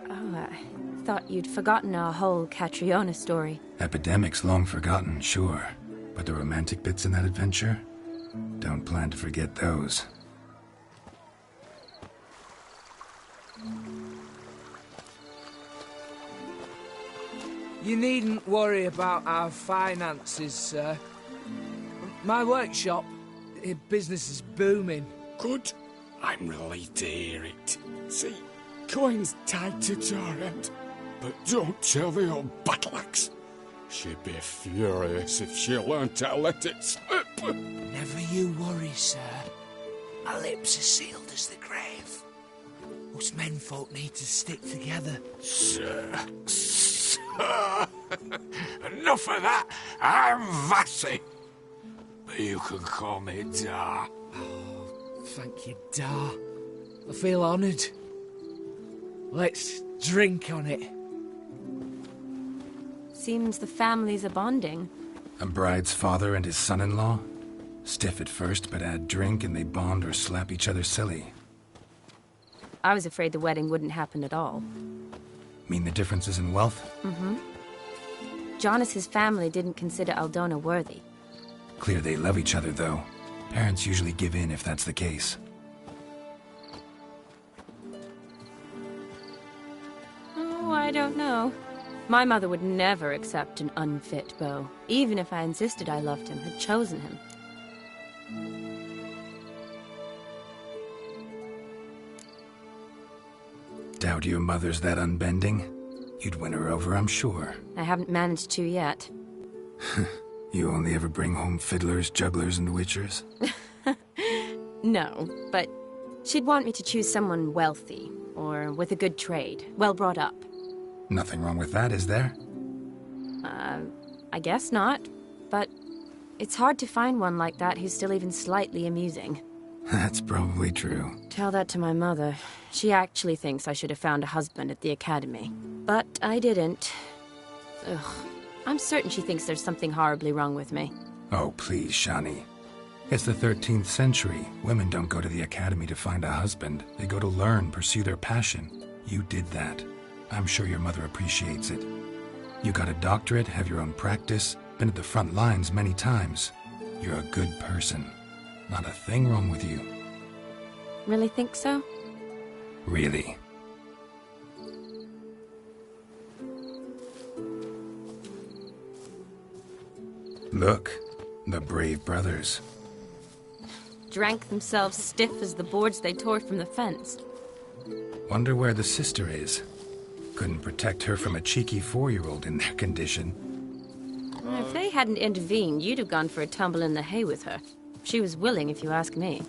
Oh, I thought you'd forgotten our whole Catriona story. Epidemics long forgotten, sure. But the romantic bits in that adventure? Don't plan to forget those. You needn't worry about our finances, sir. My workshop, business is booming. Good. I'm relieved to hear it. See, coin's tied to Torrent. But don't tell the old battle-axe. She'd be furious if she learned to let it slip. Never you worry, sir. My lips are sealed as the grave. Us menfolk need to stick together. Sir. Enough of that. I'm Vassy. But you can call me Dar. Oh, thank you, Dar. I feel honoured. Let's drink on it. Seems the families are bonding. A bride's father and his son-in-law? Stiff at first, but add drink and they bond or slap each other silly. I was afraid the wedding wouldn't happen at all. Mean the differences in wealth? Mm-hmm. Jonas's family didn't consider Aldona worthy. Clear they love each other, though. Parents usually give in if that's the case. Oh, I don't know. My mother would never accept an unfit beau, even if I insisted I loved him, had chosen him. Doubt your mother's that unbending? You'd win her over, I'm sure. I haven't managed to yet. You only ever bring home fiddlers, jugglers, and witchers? No, but she'd want me to choose someone wealthy, or with a good trade, well brought up. Nothing wrong with that, is there? I guess not, but it's hard to find one like that who's still even slightly amusing. That's probably true. Tell that to my mother. She actually thinks I should have found a husband at the academy. But I didn't. Ugh. I'm certain she thinks there's something horribly wrong with me. Oh, please, Shani. It's the 13th century. Women don't go to the academy to find a husband. They go to learn, pursue their passion. You did that. I'm sure your mother appreciates it. You got a doctorate, have your own practice, been at the front lines many times. You're a good person. Not a thing wrong with you. Really think so? Really. Look, the brave brothers. Drank themselves stiff as the boards they tore from the fence. Wonder where the sister is. Couldn't protect her from a cheeky 4-year-old in their condition. If they hadn't intervened, you'd have gone for a tumble in the hay with her. She was willing, if you ask me.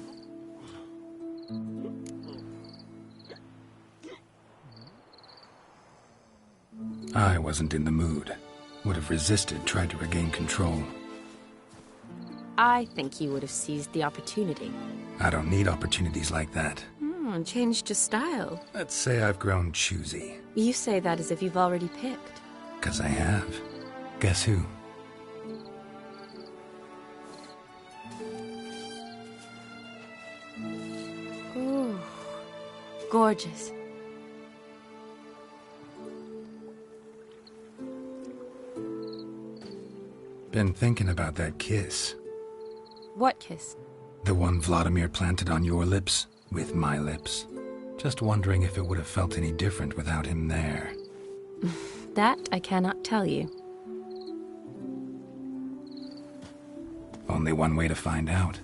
I wasn't in the mood. Would have resisted, tried to regain control. I think you would have seized the opportunity. I don't need opportunities like that. Changed your style. Let's say I've grown choosy. You say that as if you've already picked. 'Cause I have. Guess who? Ooh, gorgeous. Been thinking about that kiss. What kiss? The one Vladimir planted on your lips, with my lips. Just wondering if it would have felt any different without him there. That I cannot tell you. Only one way to find out.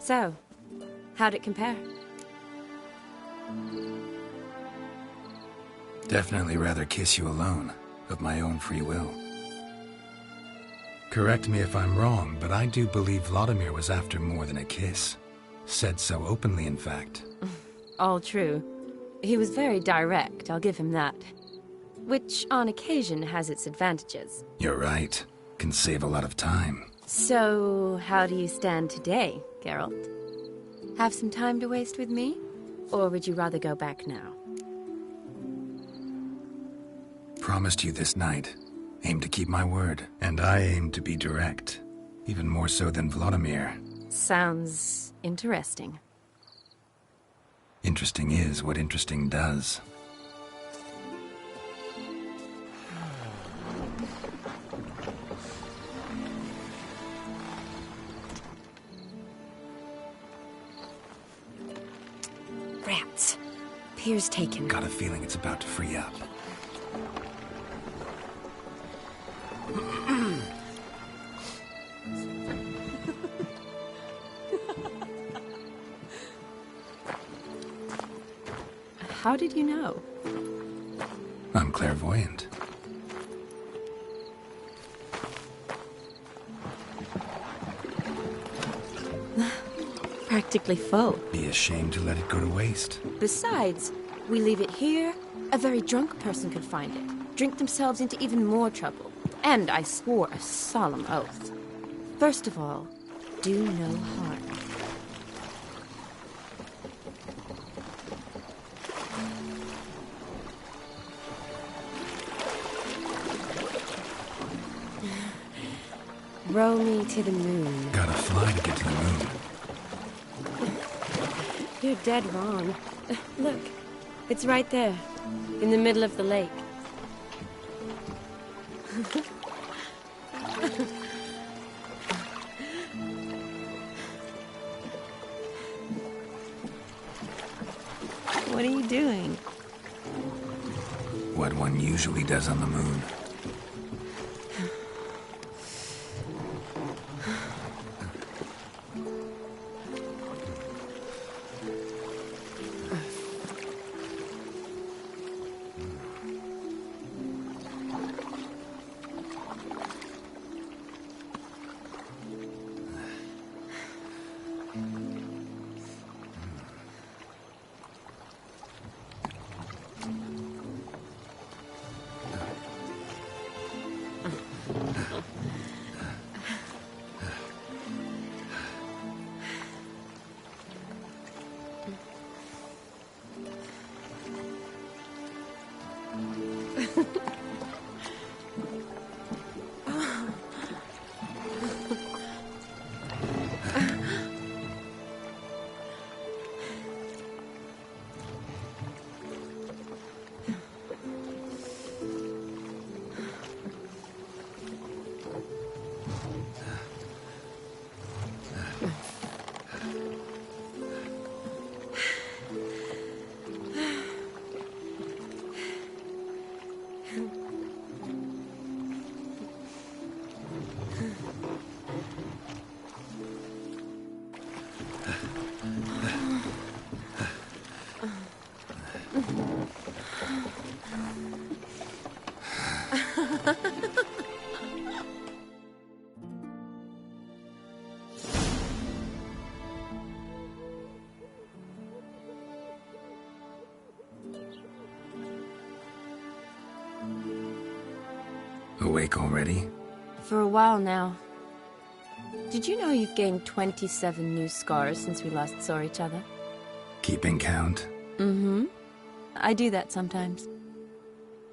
So, how'd it compare? Definitely rather kiss you alone, of my own free will. Correct me if I'm wrong, but I do believe Vladimir was after more than a kiss. Said so openly, in fact. All true. He was very direct, I'll give him that. Which, on occasion, has its advantages. You're right. Can save a lot of time. So, how do you stand today, Geralt? Have some time to waste with me? Or would you rather go back now? Promised you this night. aim to keep my word, and I aim to be direct. Even more so than Vladimir. Sounds interesting. Interesting is what interesting does. Rats. Pier's taken. Got a feeling it's about to free up. How did you know? I'm clairvoyant. Practically full. Be ashamed to let it go to waste. Besides, we leave it here, a very drunk person could find it, drink themselves into even more trouble. And I swore a solemn oath. First of all, do no harm. Row me to the moon. Gotta fly to get to the moon. You're dead wrong. Look, it's right there, in the middle of the lake. What are you doing? What one usually does on the moon. Awake already? For a while now. Did you know you've gained 27 new scars since we last saw each other? Keeping count? Mm-hmm. I do that sometimes.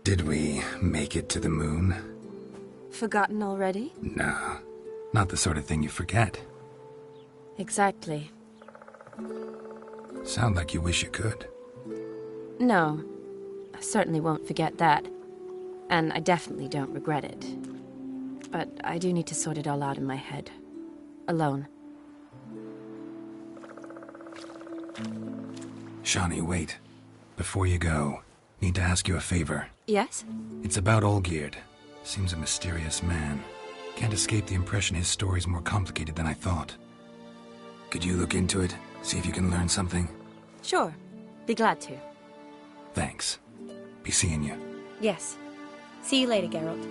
Did we make it to the moon? Forgotten already? No. Not the sort of thing you forget. Exactly. Sound like you wish you could. No. I certainly won't forget that. And I definitely don't regret it. But I do need to sort it all out in my head. Alone. Shani, wait. Before you go, need to ask you a favor. Yes? It's about Olgierd. Seems a mysterious man. Can't escape the impression his story's more complicated than I thought. Could you look into it? See if you can learn something? Sure. Be glad to. Thanks. Be seeing you. Yes. See you later, Geralt.